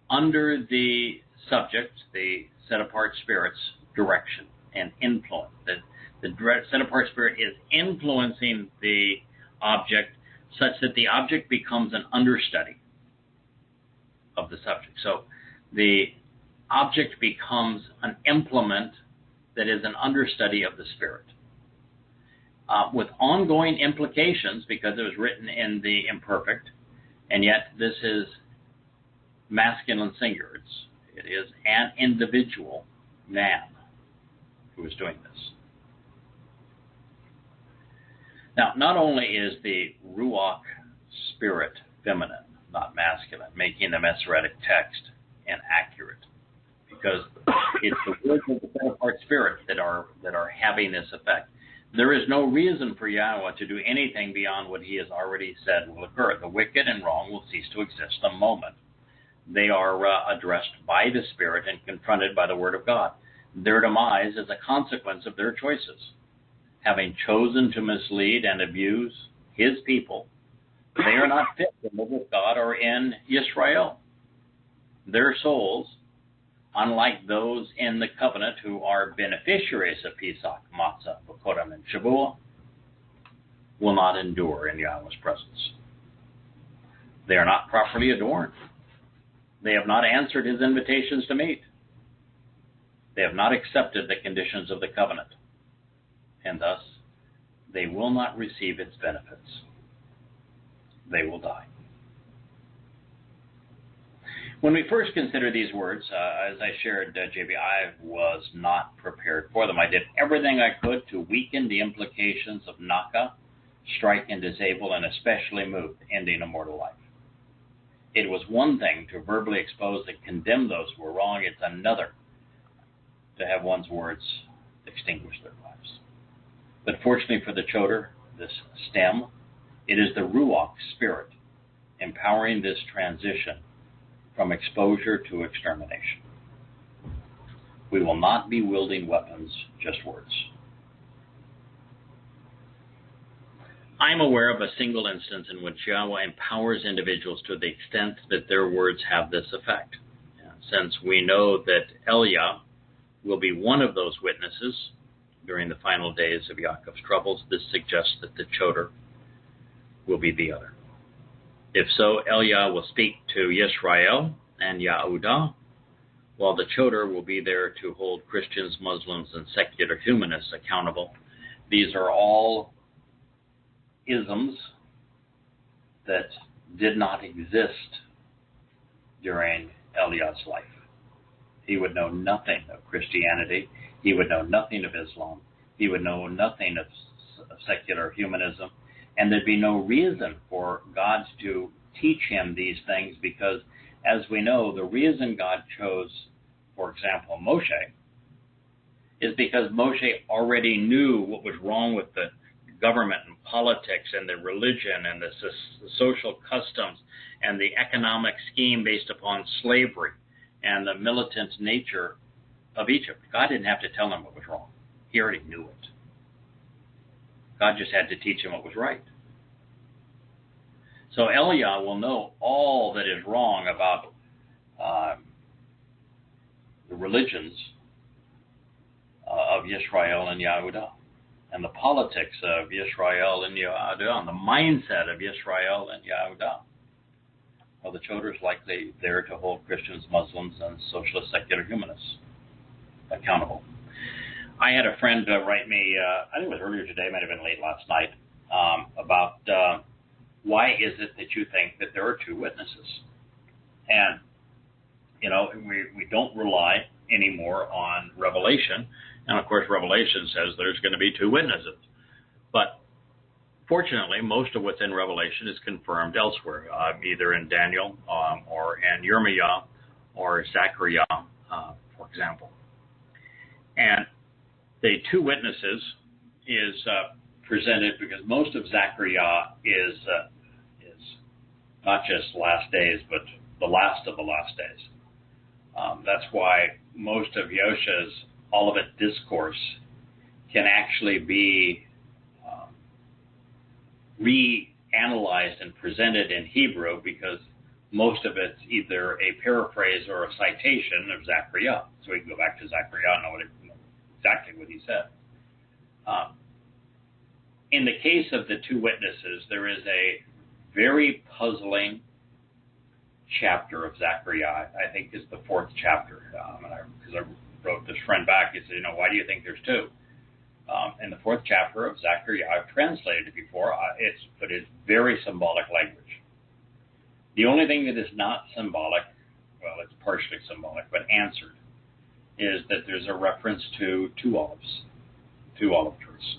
A: under the subject, the set-apart Spirit's direction and influence. The set-apart Spirit is influencing the object such that the object becomes an understudy of the subject. So the object becomes an implement that is an understudy of the Spirit, with ongoing implications because it was written in the imperfect, and yet this is masculine singular. It is an individual man who is doing this. Now, not only is the Ruach Spirit feminine, not masculine, making the Masoretic text inaccurate, because it's the words of the set-apart Spirit that are having this effect. There is no reason for Yahweh to do anything beyond what he has already said will occur. The wicked and wrong will cease to exist the moment they are addressed by the Spirit and confronted by the Word of God. Their demise is a consequence of their choices. Having chosen to mislead and abuse his people, they are not fit to live with God or in Israel. Their souls, unlike those in the covenant who are beneficiaries of Pesach, Matzah, Bokorim, and Shavuot, will not endure in Yahweh's presence. They are not properly adorned. They have not answered his invitations to meet. They have not accepted the conditions of the covenant, and thus they will not receive its benefits. They will die. When we first consider these words, as I shared, JB, I was not prepared for them. I did everything I could to weaken the implications of Naka, strike and disable, and especially move, ending a mortal life. It was one thing to verbally expose and condemn those who were wrong. It's another to have one's words extinguish their lives. But fortunately for the Towrah, this stem, it is the Ruach Spirit empowering this transition from exposure to extermination. We will not be wielding weapons, just words. I'm aware of a single instance in which Yahweh empowers individuals to the extent that their words have this effect. Since we know that Elia will be one of those witnesses during the final days of Yaakov's troubles, this suggests that the Towrah will be the other. If so, Elia will speak to Yisrael and Yehudah, while the Towrah will be there to hold Christians, Muslims, and secular humanists accountable. These are all isms that did not exist during Eliah's life. He would know nothing of Christianity. He would know nothing of Islam. He would know nothing of secular humanism. And there'd be no reason for God to teach him these things because, as we know, the reason God chose, for example, Moshe, is because Moshe already knew what was wrong with the government and politics and the religion and the social customs and the economic scheme based upon slavery. and the militant nature of Egypt. God didn't have to tell him what was wrong. He already knew it. God just had to teach him what was right. So Eliah will know all that is wrong about the religions of Yisrael and Yehudah, and the politics of Yisrael and Yehudah, and the mindset of Yisrael and Yehudah. Well, the Towrah is likely there to hold Christians, Muslims, and socialist secular humanists accountable. I had a friend write me, I think it was earlier today, might have been late last night, about why is it that you think that there are two witnesses? And, we don't rely anymore on Revelation. And, of course, Revelation says there's going to be two witnesses. But fortunately, most of what's in Revelation is confirmed elsewhere, either in Daniel or in Yirmiah or Zechariah, for example. And the two witnesses is presented because most of Zechariah is not just last days, but the last of the last days. That's why most of Yosha's Olivet Discourse can actually be reanalyzed and presented in Hebrew, because most of it's either a paraphrase or a citation of Zechariah. So we can go back to Zechariah and know exactly what he said. In the case of the two witnesses, there is a very puzzling chapter of Zechariah, I think is the fourth chapter. Because I wrote this friend back, he said, why do you think there's two? In the fourth chapter of Zechariah, I've translated it before, but it's very symbolic language. The only thing that is not symbolic, well, it's partially symbolic, but answered, is that there's a reference to two olive trees,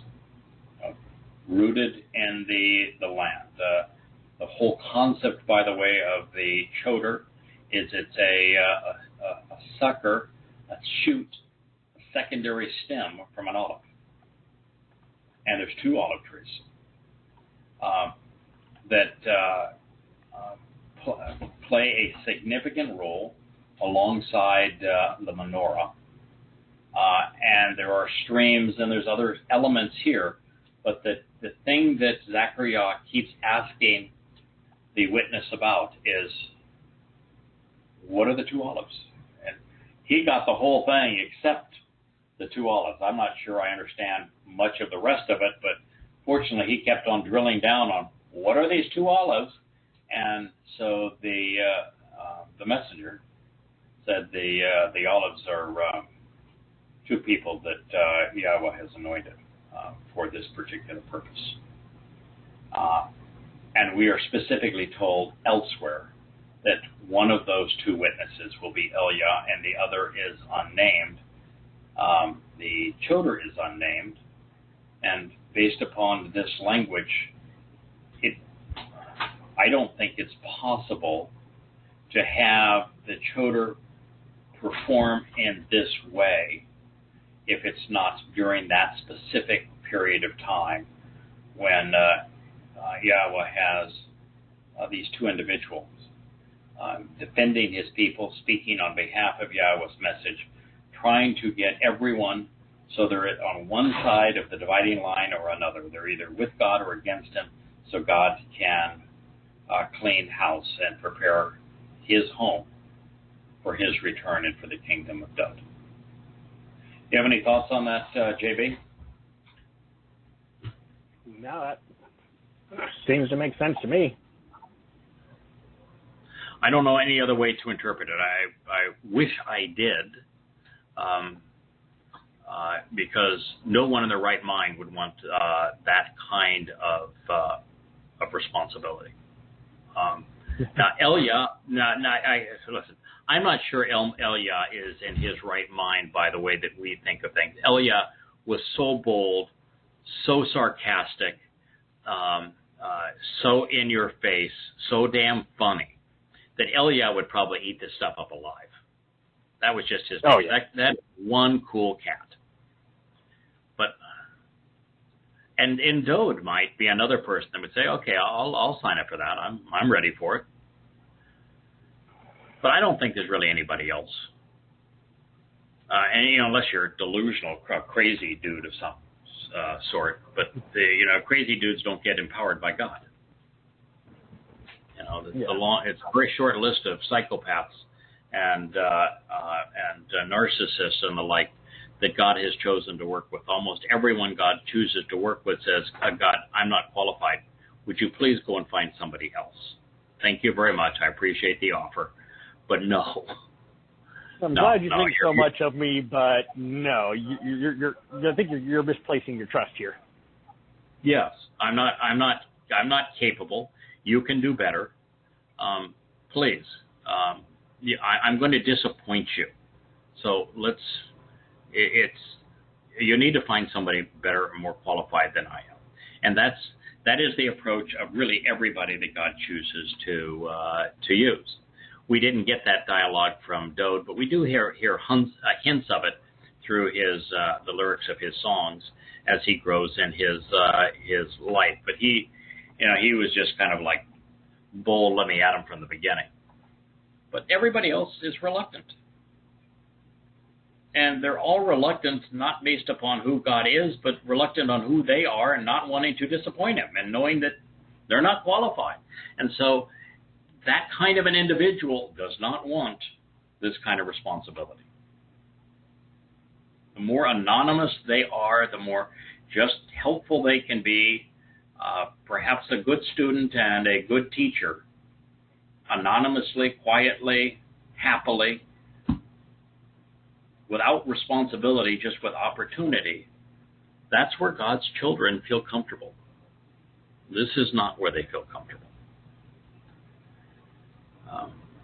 A: rooted in the land. The whole concept, by the way, of the Towrah is it's a sucker, a shoot, a secondary stem from an olive. And there's two olive trees that play a significant role alongside the menorah. And there are streams and there's other elements here. But the thing that Zechariah keeps asking the witness about is, what are the two olives? And he got the whole thing except the two olives. I'm not sure I understand much of the rest of it, but fortunately he kept on drilling down on what are these two olives. And so the messenger said the olives are two people that Yahweh has anointed for this particular purpose. And we are specifically told elsewhere that one of those two witnesses will be Eliah and the other is unnamed. The Towrah is unnamed, and based upon this language, I don't think it's possible to have the Towrah perform in this way if it's not during that specific period of time when Yahweh has these two individuals defending his people, speaking on behalf of Yahweh's message, trying to get everyone so they're on one side of the dividing line or another. They're either with God or against him, so God can clean house and prepare his home for his return and for the kingdom of Dowd. You have any thoughts on that, JB?
B: No, that seems to make sense to me.
A: I don't know any other way to interpret it. I wish I did, because no one in their right mind would want that kind of responsibility. Now, Eliah, listen, I'm not sure Eliah is in his right mind by the way that we think of things. Eliah was so bold, so sarcastic, so in your face, so damn funny, that Eliah would probably eat this stuff up alive. That was just his.
B: Oh, yeah.
A: That's one cool cat. But and Dowd might be another person that would say, okay, I'll sign up for that. I'm ready for it. But I don't think there's really anybody else. And unless you're a delusional, crazy dude of some sort. But crazy dudes don't get empowered by God. It's a very short list of psychopaths and narcissists and the like that God has chosen to work with. Almost everyone God chooses to work with says, God, I'm not qualified. Would you please go and find somebody else? Thank you very much. I appreciate the offer. But no.
B: I'm glad you think so much of me, but no, I think you're misplacing your trust here.
A: Yes, I'm not capable. You can do better. Please. I'm going to disappoint you. So you need to find somebody better and more qualified than I am. And that is the approach of really everybody that God chooses to use. We didn't get that dialogue from Dowd, but we do hear hints of it through the lyrics of his songs as he grows in his life. But he was just kind of like, bull, let me at him from the beginning. But everybody else is reluctant. And they're all reluctant, not based upon who God is, but reluctant on who they are and not wanting to disappoint him and knowing that they're not qualified. And so that kind of an individual does not want this kind of responsibility. The more anonymous they are, the more just helpful they can be, perhaps a good student and a good teacher, anonymously, quietly, happily, without responsibility, just with opportunity. That's where God's children feel comfortable. This is not where they feel comfortable.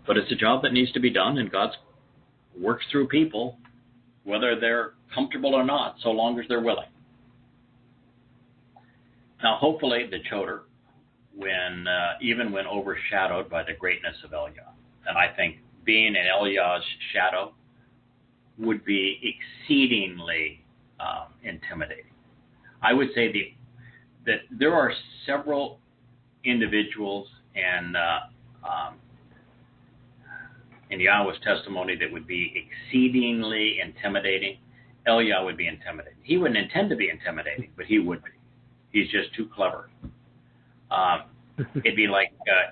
A: But it's a job that needs to be done, and God works through people, whether they're comfortable or not, so long as they're willing. Now, hopefully, the Towrah, even when overshadowed by the greatness of Elia, and I think being in Eliah's shadow would be exceedingly intimidating. I would say that there are several individuals in Yahweh's testimony that would be exceedingly intimidating. Elia would be intimidating. He wouldn't intend to be intimidating, but he would be. He's just too clever. It'd be like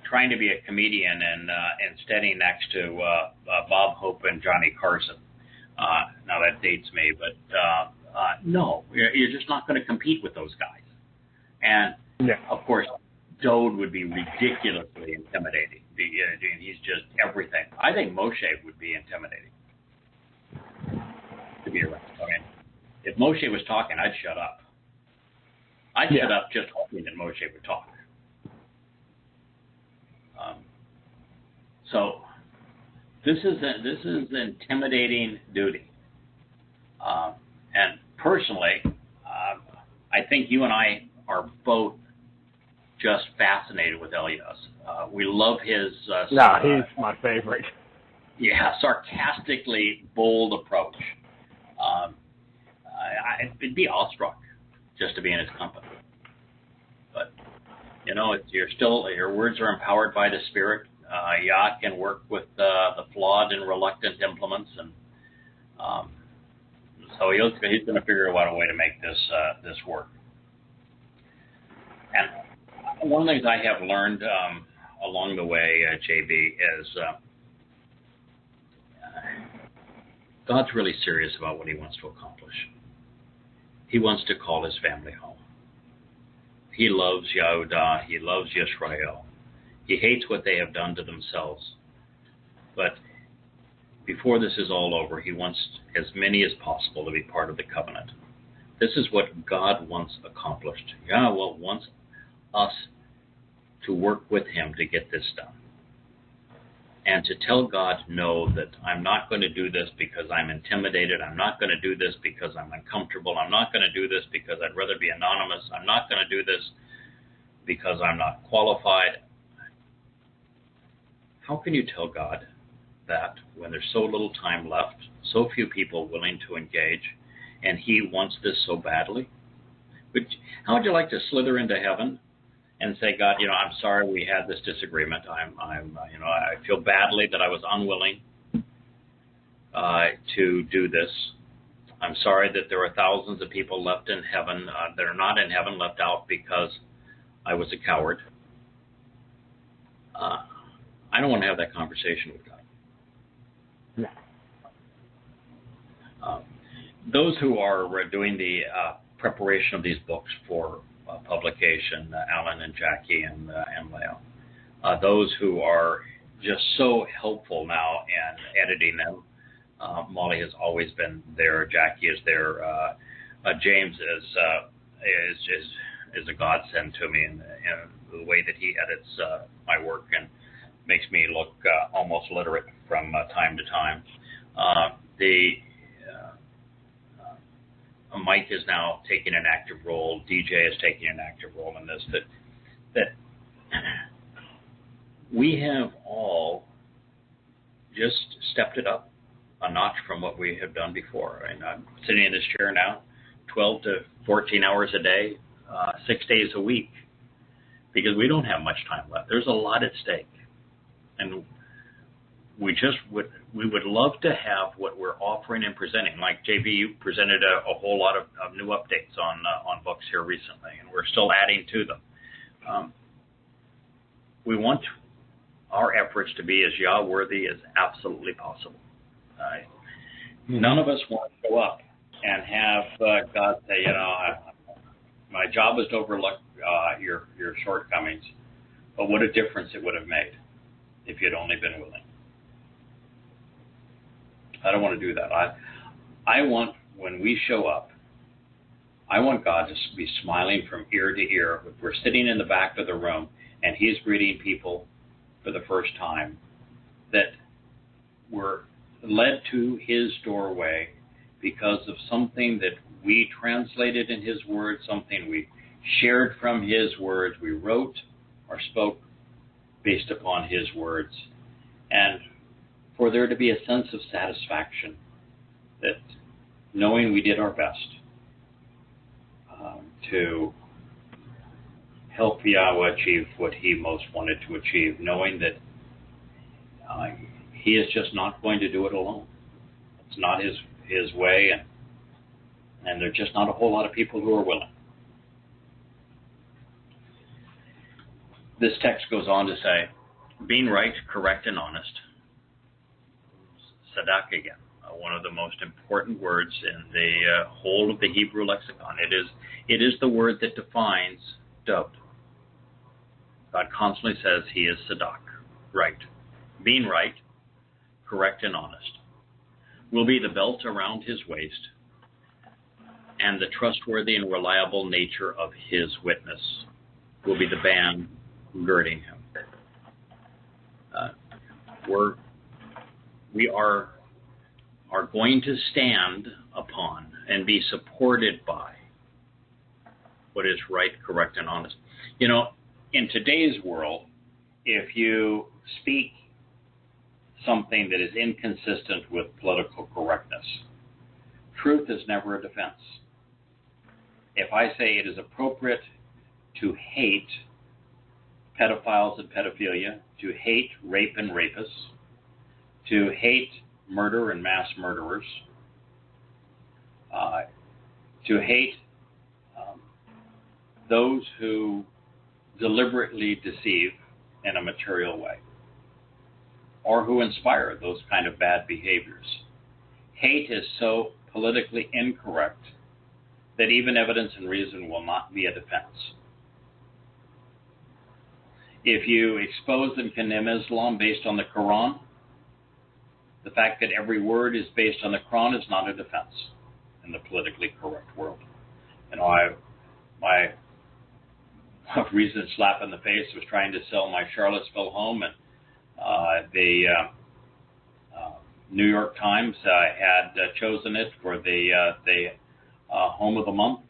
A: trying to be a comedian and standing next to Bob Hope and Johnny Carson. Now that dates me, but no, you're just not going to compete with those guys. And of course, Dowd would be ridiculously intimidating. He's just everything. I think Moshe would be intimidating. To be around. I mean, if Moshe was talking, I'd shut up. I'd shut up just hoping that Moshe would talk. So this is an intimidating duty. And personally, I think you and I are both just fascinated with Elias. We love his...
B: he's my favorite.
A: Yeah, sarcastically bold approach. I'd be awestruck just to be in his company. But, your words are empowered by the Spirit. Yah can work with the flawed and reluctant implements, and so he's going to figure out a way to make this work. And one of the things I have learned along the way, JB, is God's really serious about what he wants to accomplish. He wants to call his family home. He loves Yahudah. He loves Yisrael. He hates what they have done to themselves. But before this is all over, he wants as many as possible to be part of the covenant. This is what God wants accomplished. Yahweh wants us to work with him to get this done. And to tell God, no, that I'm not going to do this because I'm intimidated. I'm not going to do this because I'm uncomfortable. I'm not going to do this because I'd rather be anonymous. I'm not going to do this because I'm not qualified. How can you tell God that when there's so little time left, so few people willing to engage, and he wants this so badly? How would you like to slither into heaven and say, God, I'm sorry we had this disagreement. I feel badly that I was unwilling to do this. I'm sorry that there are thousands of people left in heaven that are not in heaven, left out because I was a coward. I don't want to have that conversation with God.
B: No.
A: Those who are doing the preparation of these books for publication, Alan and Jackie and Leo, those who are just so helpful now in editing them. Molly has always been there. Jackie is there. James is a godsend to me in the way that he edits my work and makes me look almost literate from time to time. Mike is now taking an active role. DJ is taking an active role in this. That we have all just stepped it up a notch from what we have done before. And I'm sitting in this chair now, 12 to 14 hours a day, 6 days a week, because we don't have much time left. There's a lot at stake, and we would love to have what we're offering and presenting. Like JV, you presented a whole lot of new updates on books here recently, and we're still adding to them. We want our efforts to be as Yah-worthy as absolutely possible. None of us want to go up and have God say, my job is to overlook your shortcomings, but what a difference it would have made if you'd only been willing. I don't want to do that. I want, when we show up, I want God to be smiling from ear to ear. If we're sitting in the back of the room and He's greeting people for the first time, that we're led to His doorway because of something that we translated in His Word, something we shared from His words, we wrote or spoke based upon His words, and for there to be a sense of satisfaction that knowing we did our best to help Yahweh achieve what He most wanted to achieve, knowing that He is just not going to do it alone. It's not His way, and there are just not a whole lot of people who are willing. This text goes on to say, being right, correct, and honest. Sadak again, one of the most important words in the whole of the Hebrew lexicon. It is the word that defines Dowd. God constantly says He is Sadak, right. Being right, correct, and honest will be the belt around His waist and the trustworthy and reliable nature of His witness will be the band girding Him. We are going to stand upon and be supported by what is right, correct, and honest. In today's world, if you speak something that is inconsistent with political correctness, truth is never a defense. If I say it is appropriate to hate pedophiles and pedophilia, to hate rape and rapists, to hate murder and mass murderers, to hate those who deliberately deceive in a material way, or who inspire those kind of bad behaviors. Hate is so politically incorrect that even evidence and reason will not be a defense. If you expose and condemn Islam based on the Quran, the fact that every word is based on the Quran is not a defense in the politically correct world. My recent slap in the face was trying to sell my Charlottesville home, and the New York Times had chosen it for the home of the month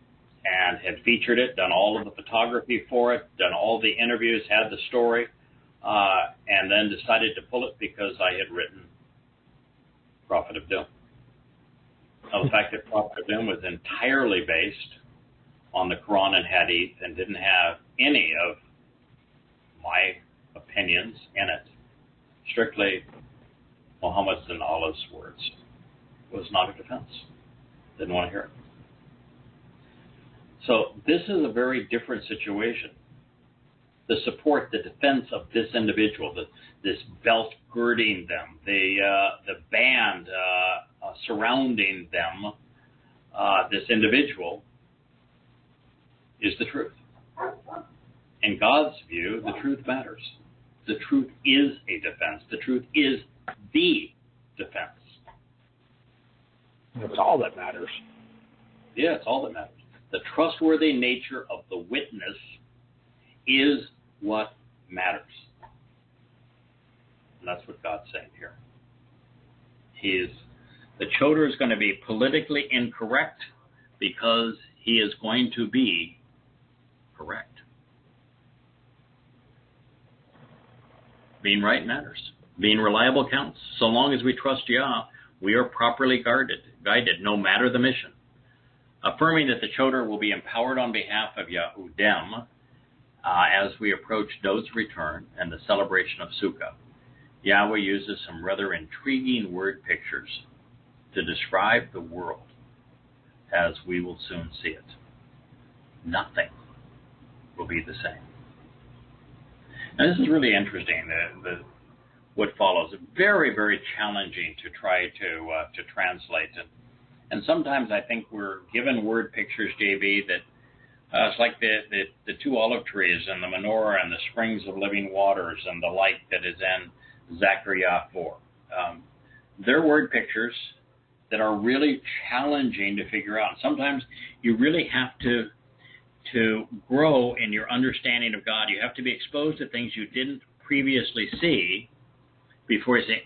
A: and had featured it, done all of the photography for it, done all the interviews, had the story, and then decided to pull it because I had written Prophet of Doom. Now, the fact that Prophet of Doom was entirely based on the Quran and Hadith and didn't have any of my opinions in it. Strictly Muhammad's and Allah's words. It was not a defense. Didn't want to hear it. So this is a very different situation. The support, the defense of this individual, this belt girding them, the band surrounding them, this individual, is the truth. In God's view, the truth matters. The truth is a defense. The truth is the defense.
B: It's all that matters.
A: Yeah, it's all that matters. The trustworthy nature of the witness is what matters. And that's what God's saying here. The choder is going to be politically incorrect because he is going to be correct. Being right matters. Being reliable counts. So long as we trust Yah, we are properly guided, no matter the mission. Affirming that the choder will be empowered on behalf of Yahudem as we approach Dowd's return and the celebration of Sukkah. Yahweh uses some rather intriguing word pictures to describe the world as we will soon see it. Nothing will be the same. And this is really interesting. What follows, very, very challenging to try to translate. And sometimes I think we're given word pictures, JB, that it's like the two olive trees and the menorah and the springs of living waters and the like that is in Zechariah 4. They're word pictures that are really challenging to figure out. Sometimes you really have to grow in your understanding of God. You have to be exposed to things you didn't previously see before you say,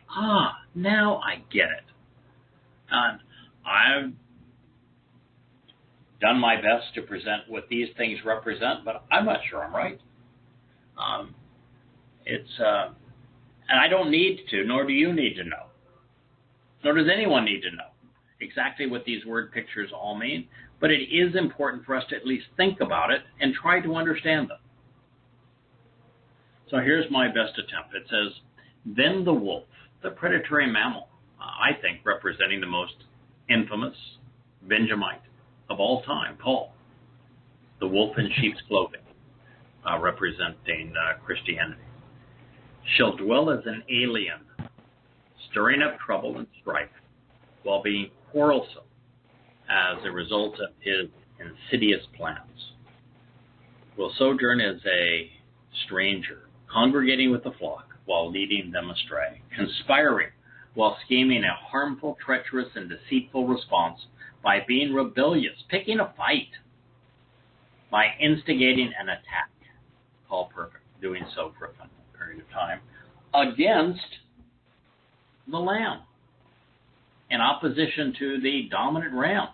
A: now I get it. I've done my best to present what these things represent, but I'm not sure I'm right. And I don't need to, nor do you need to know, nor does anyone need to know exactly what these word pictures all mean, but it is important for us to at least think about it and try to understand them. So here's my best attempt. It says, then the wolf, the predatory mammal, I think representing the most infamous Benjamite of all time, Paul, the wolf in sheep's clothing, representing Christianity, shall dwell as an alien, stirring up trouble and strife, while being quarrelsome as a result of his insidious plans, will sojourn as a stranger, congregating with the flock while leading them astray, conspiring while scheming a harmful, treacherous, and deceitful response by being rebellious, picking a fight, by instigating an attack, called perfect, doing so for a period of time, against the lamb, in opposition to the dominant ram,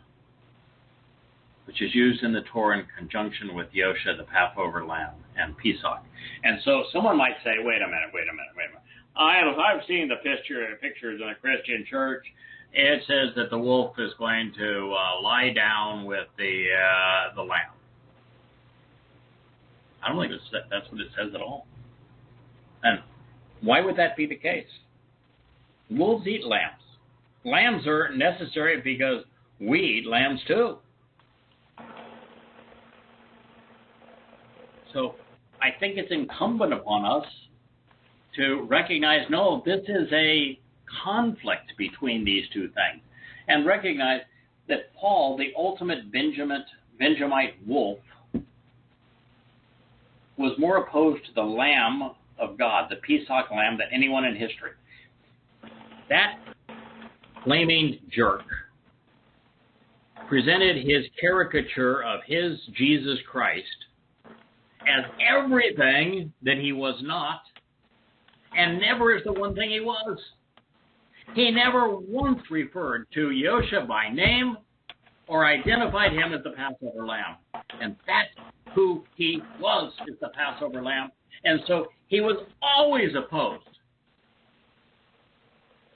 A: which is used in the Torah in conjunction with Yosha, the Passover lamb, and Pesach. And so someone might say, wait a minute. I've seen the pictures in the Christian church. It says that the wolf is going to lie down with the lamb. I don't think that's what it says at all. And why would that be the case? Wolves eat lambs. Lambs are necessary because we eat lambs too. So I think it's incumbent upon us to recognize, no, this is a conflict between these two things, and recognize that Paul, the ultimate Benjamite wolf, was more opposed to the Lamb of God, the Pesach lamb, than anyone in history. That flaming jerk presented his caricature of his Jesus Christ as everything that he was not, and never is the one thing he was. He never once referred to Yosha by name or identified him as the Passover lamb. And that's who he was, is the Passover lamb. And so he was always opposed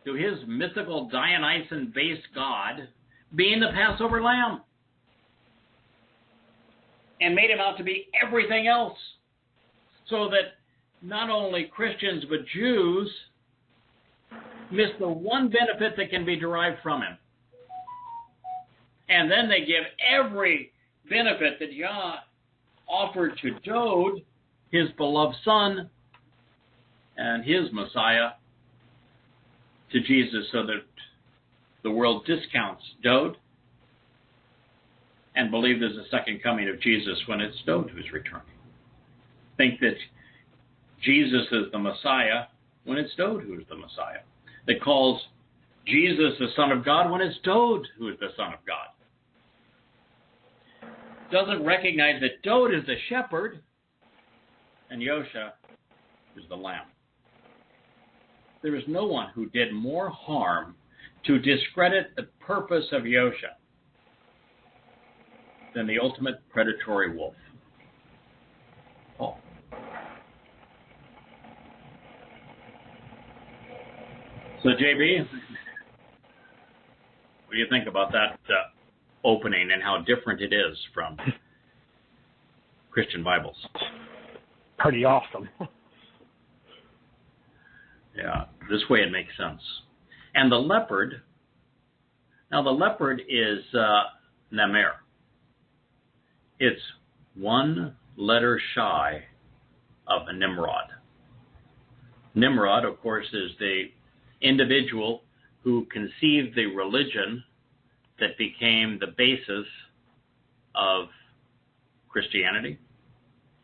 A: to his mythical Dionysian-based god being the Passover lamb, and made him out to be everything else, so that not only Christians but Jews miss the one benefit that can be derived from him. And then they give every benefit that Yah offered to Dowd, his beloved son, and his Messiah, to Jesus, so that the world discounts Dowd and believe there's a second coming of Jesus when it's Dowd who's returning. Think that Jesus is the Messiah when it's Dowd who is the Messiah. That calls Jesus the Son of God when it's Dowd who is the Son of God. Doesn't recognize that Dowd is the shepherd and Yosha is the lamb. There is no one who did more harm to discredit the purpose of Yosha than the ultimate predatory wolf, Paul. So, JB, what do you think about that opening and how different it is from Christian Bibles?
B: Pretty awesome.
A: Yeah, this way it makes sense. And the leopard, now the leopard is Namer. It's one letter shy of a Nimrod. Nimrod, of course, is the individual who conceived the religion that became the basis of Christianity,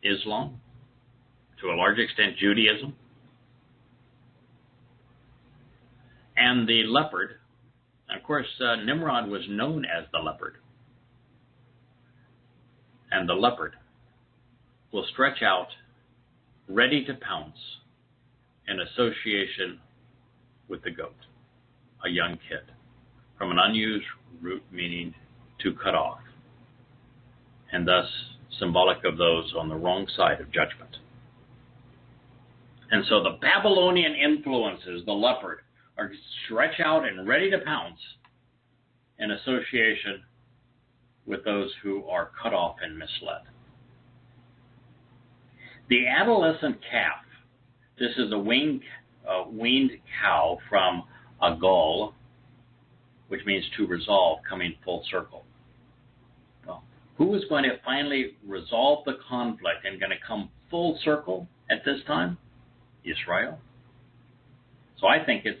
A: Islam, to a large extent Judaism. And the leopard, of course, Nimrod was known as the leopard. And the leopard will stretch out, ready to pounce, in association with the goat, a young kid, from an unused root meaning to cut off, and thus symbolic of those on the wrong side of judgment. And so the Babylonian influences, the leopard, are stretched out and ready to pounce in association with those who are cut off and misled. The adolescent calf, this is a weaned cow from a gull, which means to resolve, coming full circle. Well, who is going to finally resolve the conflict and going to come full circle at this time? Israel. So I think it's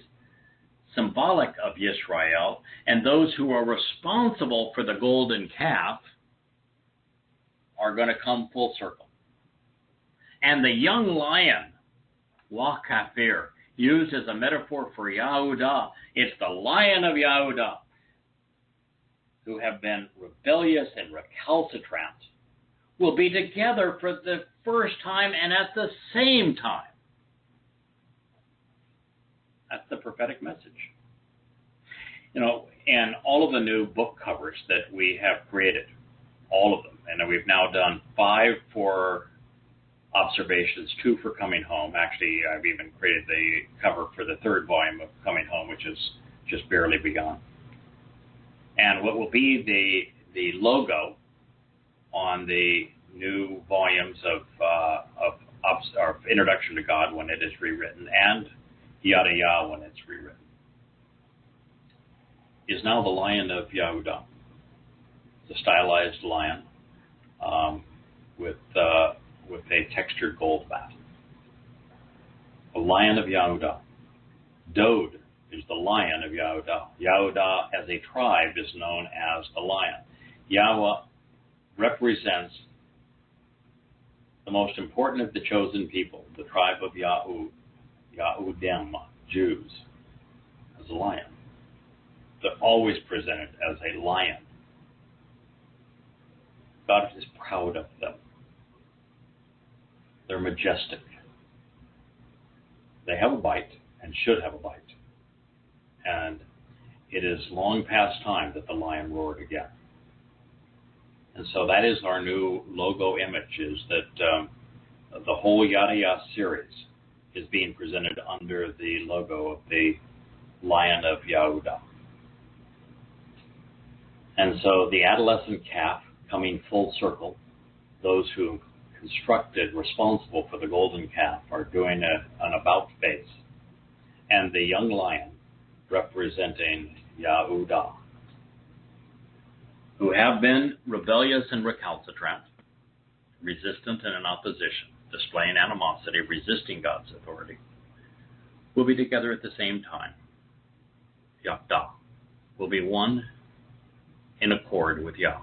A: symbolic of Israel, and those who are responsible for the golden calf are going to come full circle. And the young lion, Wa Kafir, used as a metaphor for Yehudah, it's the lion of Yehudah, who have been rebellious and recalcitrant, will be together for the first time and at the same time. That's the prophetic message. You know, and all of the new book covers that we have created, all of them, and we've now done 5 for observations, 2 for Coming Home. Actually, I've even created the cover for the 3rd volume of Coming Home, which is just barely begun. And what will be the logo on the new volumes of Introduction to God when it is rewritten, and Yada Yahweh when it's rewritten, is now the Lion of Yehudah, the stylized lion with a textured gold bat. The Lion of Yehudah. Dowd is the Lion of Yehudah. Yehudah as a tribe is known as the lion. Yahweh represents the most important of the chosen people, the tribe of Yahudim, Jews, as a lion. They're always presented as a lion. God is proud of them. They're majestic. They have a bite and should have a bite. And it is long past time that the lion roared again. And so that is our new logo image, is that the whole Yada Yah series is being presented under the logo of the Lion of Yehudah. And so the adolescent calf coming full circle, those who constructed, responsible for the golden calf, are doing an about face, and the young lion representing Yahowah, who have been rebellious and recalcitrant, resistant and in opposition, displaying animosity, resisting God's authority, will be together at the same time. Yahda will be one in accord with Yah,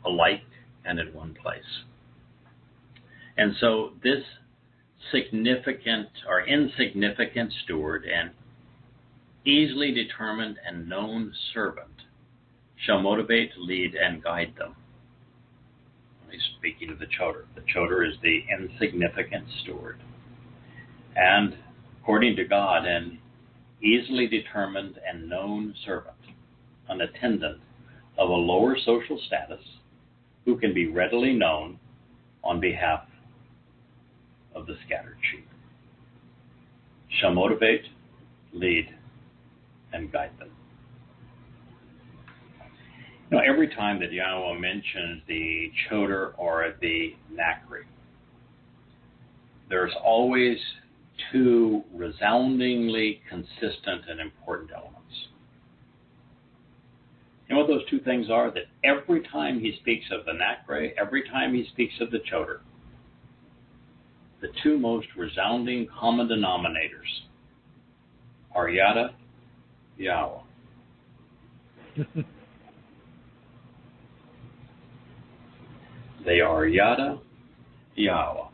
A: alike and in one place. And so this significant or insignificant steward and easily determined and known servant shall motivate, lead, and guide them. He's speaking of the Towrah. The Towrah is the insignificant steward. And according to God, an easily determined and known servant, an attendant of a lower social status who can be readily known on behalf of the scattered sheep, shall motivate, lead, and guide them. You know, every time that Yahowah mentions the Towrah or the Nakri, there's always two resoundingly consistent and important elements. You know what those two things are? That every time he speaks of the Nakri, every time he speaks of the Towrah, the two most resounding common denominators are Yada Yahweh. They are Yada Yahweh.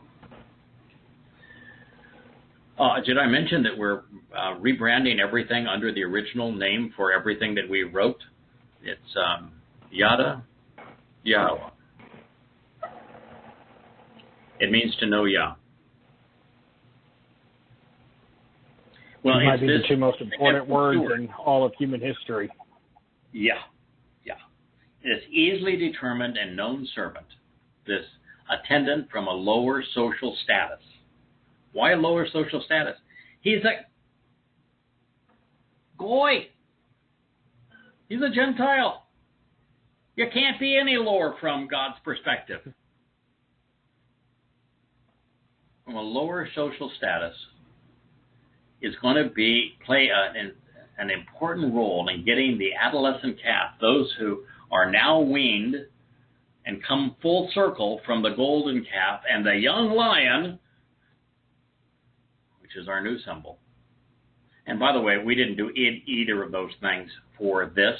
A: Did I mention that we're rebranding everything under the original name for everything that we wrote? It's Yada Yahweh. It means to know Yah. Well,
B: it might be the two most important words in all of human history.
A: Yeah. This easily determined and known servant, this attendant from a lower social status. Why a lower social status? He's a goy. He's a Gentile. You can't be any lower from God's perspective. From a lower social status is going to play an important role in getting the adolescent calf, those who are now weaned and come full circle from the golden calf and the young lion, which is our new symbol. And by the way, we didn't do either of those things for this.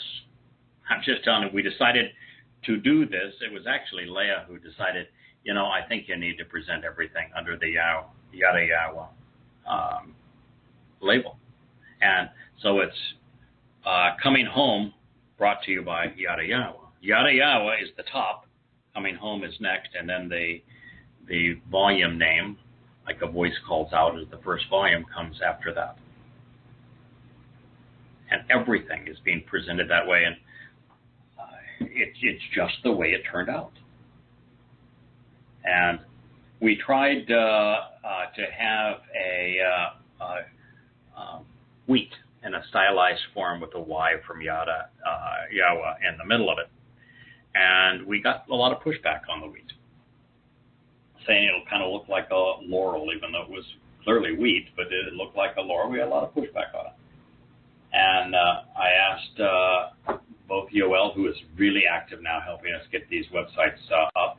A: I'm just telling you, we decided to do this. It was actually Leah who decided, I think you need to present everything under the Yada Yahweh label. And so it's Coming Home, brought to you by Yada Yahweh. Yada Yahweh is the top. Coming Home is next, and then the volume name, like A Voice Calls Out, is the first volume, comes after that. And everything is being presented that way, and it's just the way it turned out. And we tried to have a wheat in a stylized form with a Y from Yada Yahweh in the middle of it. And we got a lot of pushback on the wheat, saying it'll kind of look like a laurel, even though it was clearly wheat, but it looked like a laurel. We had a lot of pushback on it. And I asked both Yoel, who is really active now helping us get these websites up,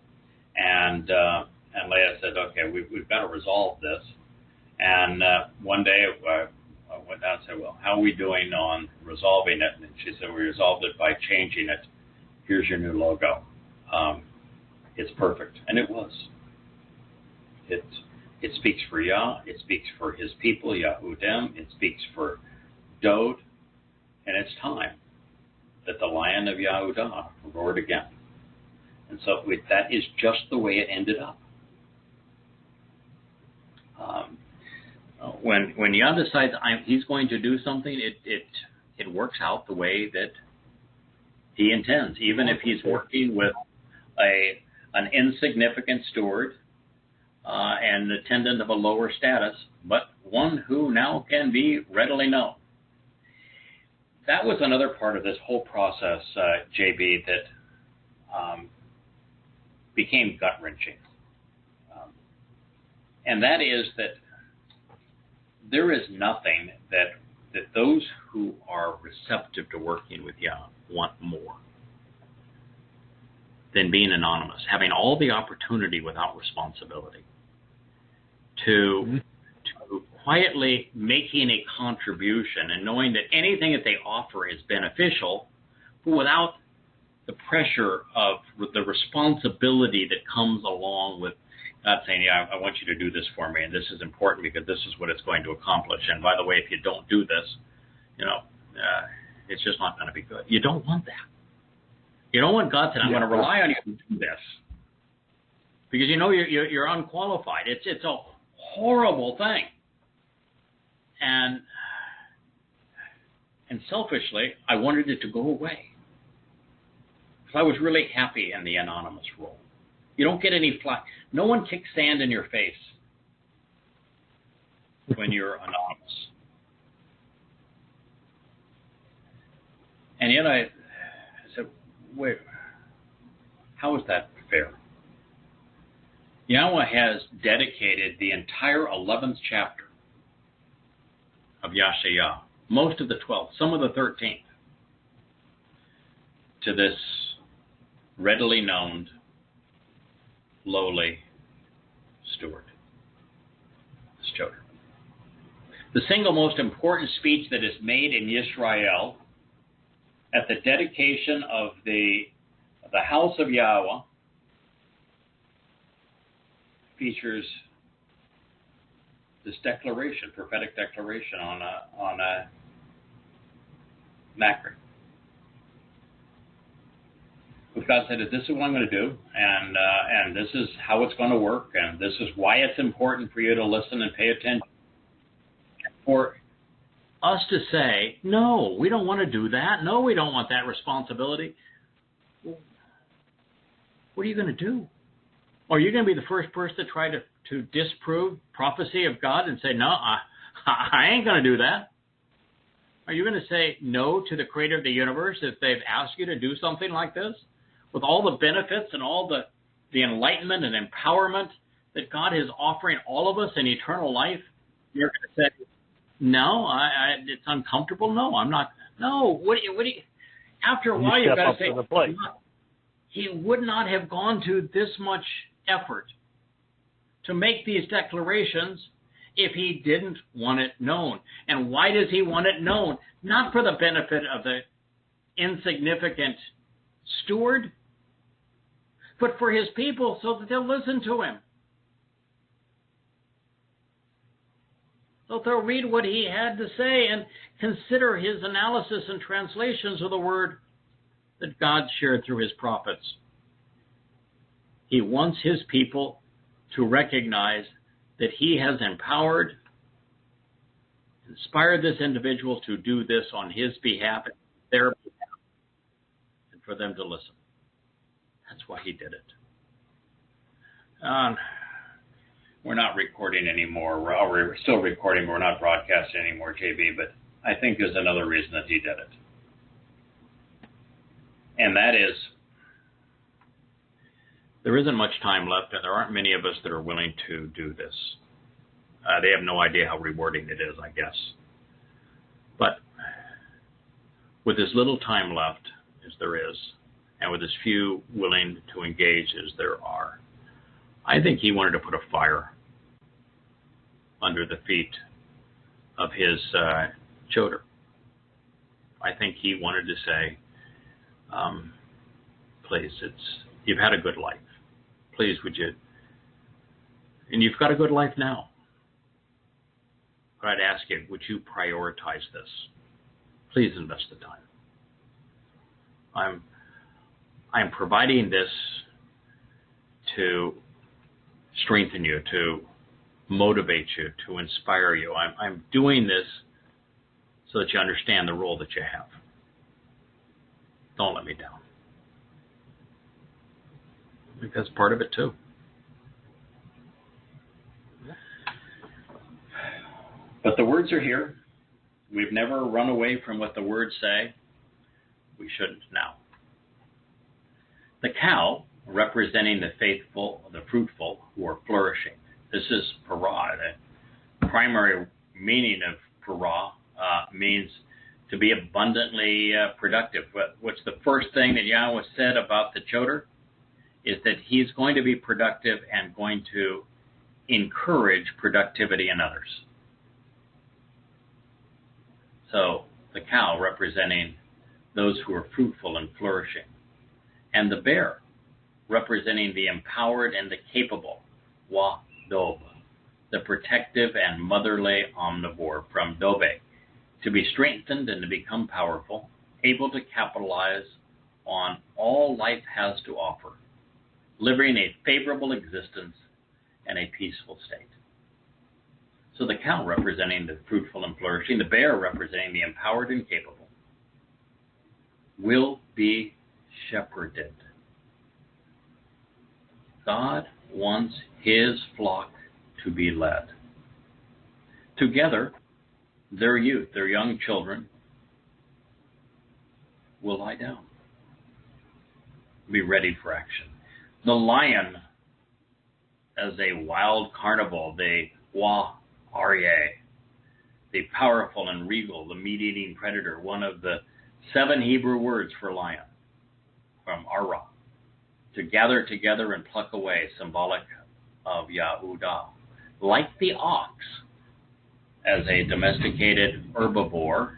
A: and Leah said, okay, we've got to resolve this. And one day I went down and said, well, how are we doing on resolving it? And she said, we resolved it by changing it. Here's your new logo. It's perfect. And it was. It speaks for Yah. It speaks for his people, Yahudim. It speaks for Dowd. And it's time that the Lion of Yahudah roared again. And so that is just the way it ended up. When Yah decides he's going to do something, it works out the way that he intends, even if he's working with an insignificant steward and attendant of a lower status, but one who now can be readily known. That was another part of this whole process, JB, that became gut-wrenching. And that is that there is nothing that those who are receptive to working with Yah want more than being anonymous, having all the opportunity without responsibility to quietly making a contribution and knowing that anything that they offer is beneficial, but without the pressure of the responsibility that comes along with God saying, yeah, I want you to do this for me, and this is important because this is what it's going to accomplish. And by the way, if you don't do this, it's just not going to be good. You don't want that. You don't want God saying, I'm going to rely on you to do this. Because you're unqualified. It's a horrible thing. And selfishly, I wanted it to go away. Because I was really happy in the anonymous role. You don't get any flack. No one kicks sand in your face when you're anonymous. And yet I said, wait, how is that fair? Yahweh has dedicated the entire 11th chapter of Yashayah, most of the 12th, some of the 13th, to this readily known, lowly steward, this children. The single most important speech that is made in Yisrael at the dedication of the house of Yahweh features this declaration, prophetic declaration on a Macri. God said, this is what I'm going to do, and this is how it's going to work, and this is why it's important for you to listen and pay attention. For us to say, no, we don't want to do that. No, we don't want that responsibility. What are you going to do? Are you going to be the first person to try to disprove prophecy of God and say, no, I ain't going to do that? Are you going to say no to the creator of the universe if they've asked you to do something like this? With all the benefits and all the enlightenment and empowerment that God is offering all of us in eternal life, you're going to say, no, it's uncomfortable. No, I'm not. No, what do you? After a while, you've got to say, he would not have gone to this much effort to make these declarations if he didn't want it known. And why does he want it known? Not for the benefit of the insignificant steward, but for his people so that they'll listen to him. So they'll read what he had to say and consider his analysis and translations of the word that God shared through his prophets. He wants his people to recognize that he has empowered, inspired this individual to do this on his behalf, their behalf, and for them to listen. That's why he did it. We're not recording anymore. We're still recording, but we're not broadcasting anymore, JB, but I think there's another reason that he did it. And that is, there isn't much time left, and there aren't many of us that are willing to do this. They have no idea how rewarding it is, I guess. But with as little time left as there is, and with as few willing to engage as there are, I think he wanted to put a fire under the feet of his children. I think he wanted to say, please, you've had a good life. Please, would you? And you've got a good life now. But I'd ask you, would you prioritize this? Please invest the time. I'm providing this to strengthen you, to motivate you, to inspire you. I'm doing this so that you understand the role that you have. Don't let me down. I think that's part of it too. But the words are here. We've never run away from what the words say. We shouldn't now. The cow, representing the faithful, the fruitful, who are flourishing. This is primary meaning of Torah means to be abundantly productive. What's the first thing that Yahweh said about the Towrah? Is that he's going to be productive and going to encourage productivity in others. So the cow representing those who are fruitful and flourishing, and the bear representing the empowered and the capable, Dob, the protective and motherly omnivore from Dobe, to be strengthened and to become powerful, able to capitalize on all life has to offer, living a favorable existence and a peaceful state. So the cow representing the fruitful and flourishing, the bear representing the empowered and capable, will be shepherded. God wants his flock to be led. Together, their youth, their young children, will lie down, be ready for action. The lion, as a wild carnival, the Aryeh, the powerful and regal, the meat-eating predator, one of the 7 Hebrew words for lion, from Ara, to gather together and pluck away, symbolic of Yahowah. Like the ox, as a domesticated herbivore,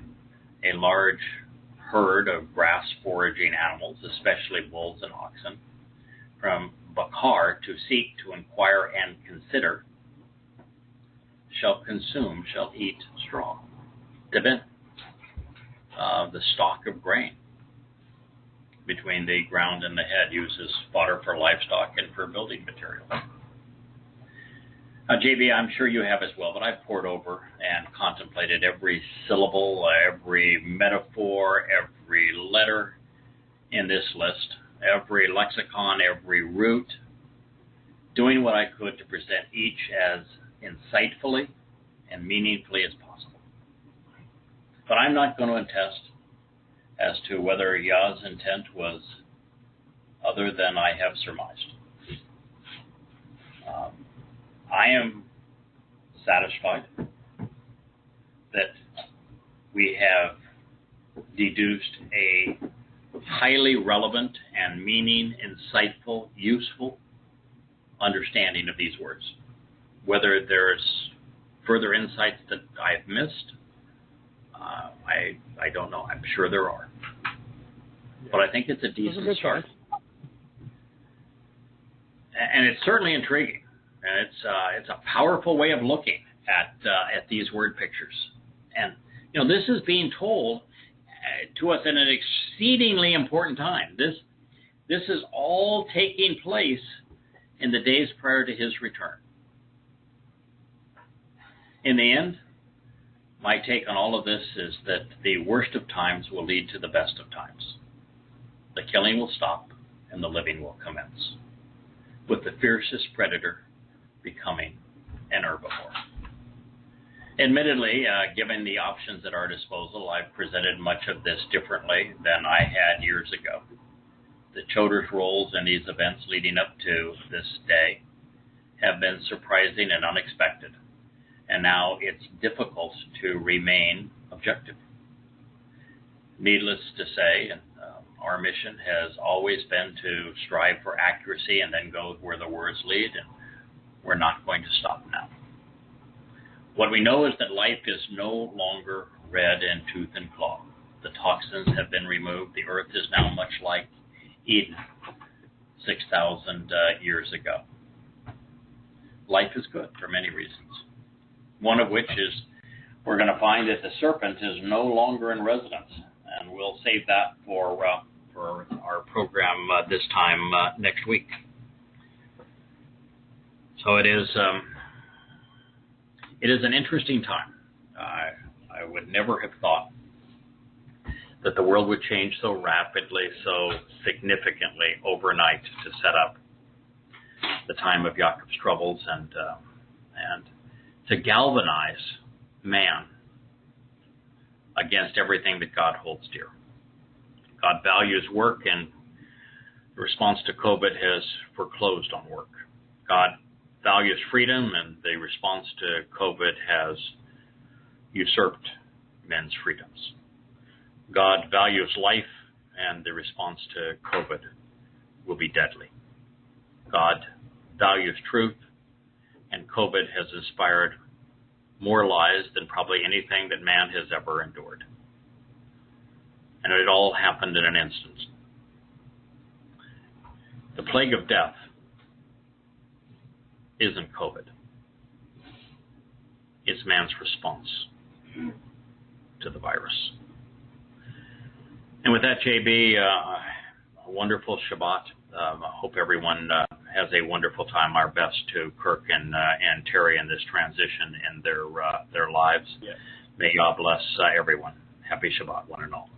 A: a large herd of grass-foraging animals, especially bulls and oxen, from Bakar, to seek, to inquire, and consider, shall consume, shall eat straw. Deben, the stalk of grain between the ground and the head, uses fodder for livestock and for building material. JB, I'm sure you have as well, but I've pored over and contemplated every syllable, every metaphor, every letter in this list, every lexicon, every root, doing what I could to present each as insightfully and meaningfully as possible. But I'm not going to attest as to whether Yah's intent was other than I have surmised. I am satisfied that we have deduced a highly relevant and meaning, insightful, useful understanding of these words. Whether there's further insights that I've missed, I don't know. I'm sure there are. But I think it's a decent start. And it's certainly intriguing. And it's a powerful way of looking at these word pictures. And, this is being told to us in an exceedingly important time. This is all taking place in the days prior to his return. In the end, my take on all of this is that the worst of times will lead to the best of times. The killing will stop and the living will commence, with the fiercest predator becoming an herbivore. Admittedly, given the options at our disposal, I've presented much of this differently than I had years ago. The Towrah's roles in these events leading up to this day have been surprising and unexpected, and now it's difficult to remain objective. Needless to say, our mission has always been to strive for accuracy and then go where the words lead, and we're not going to stop now. What we know is that life is no longer red in tooth and claw. The toxins have been removed. The earth is now much like Eden 6,000 years ago. Life is good for many reasons. One of which is we're going to find that the serpent is no longer in residence, and we'll save that for our program this time next week. So it is an interesting time. I would never have thought that the world would change so rapidly, so significantly overnight to set up the time of Jacob's troubles and to galvanize man against everything that God holds dear. God values work, and the response to COVID has foreclosed on work. God values values freedom, and the response to COVID has usurped men's freedoms. God values life, and the response to COVID will be deadly. God values truth, and COVID has inspired more lies than probably anything that man has ever endured. And it all happened in an instant. The plague of death isn't COVID. It's man's response to the virus. And with that, JB, a wonderful Shabbat. I hope everyone has a wonderful time. Our best to Kirk and Terry in this transition in their lives.
B: Yeah.
A: May God bless everyone. Happy Shabbat, one and all.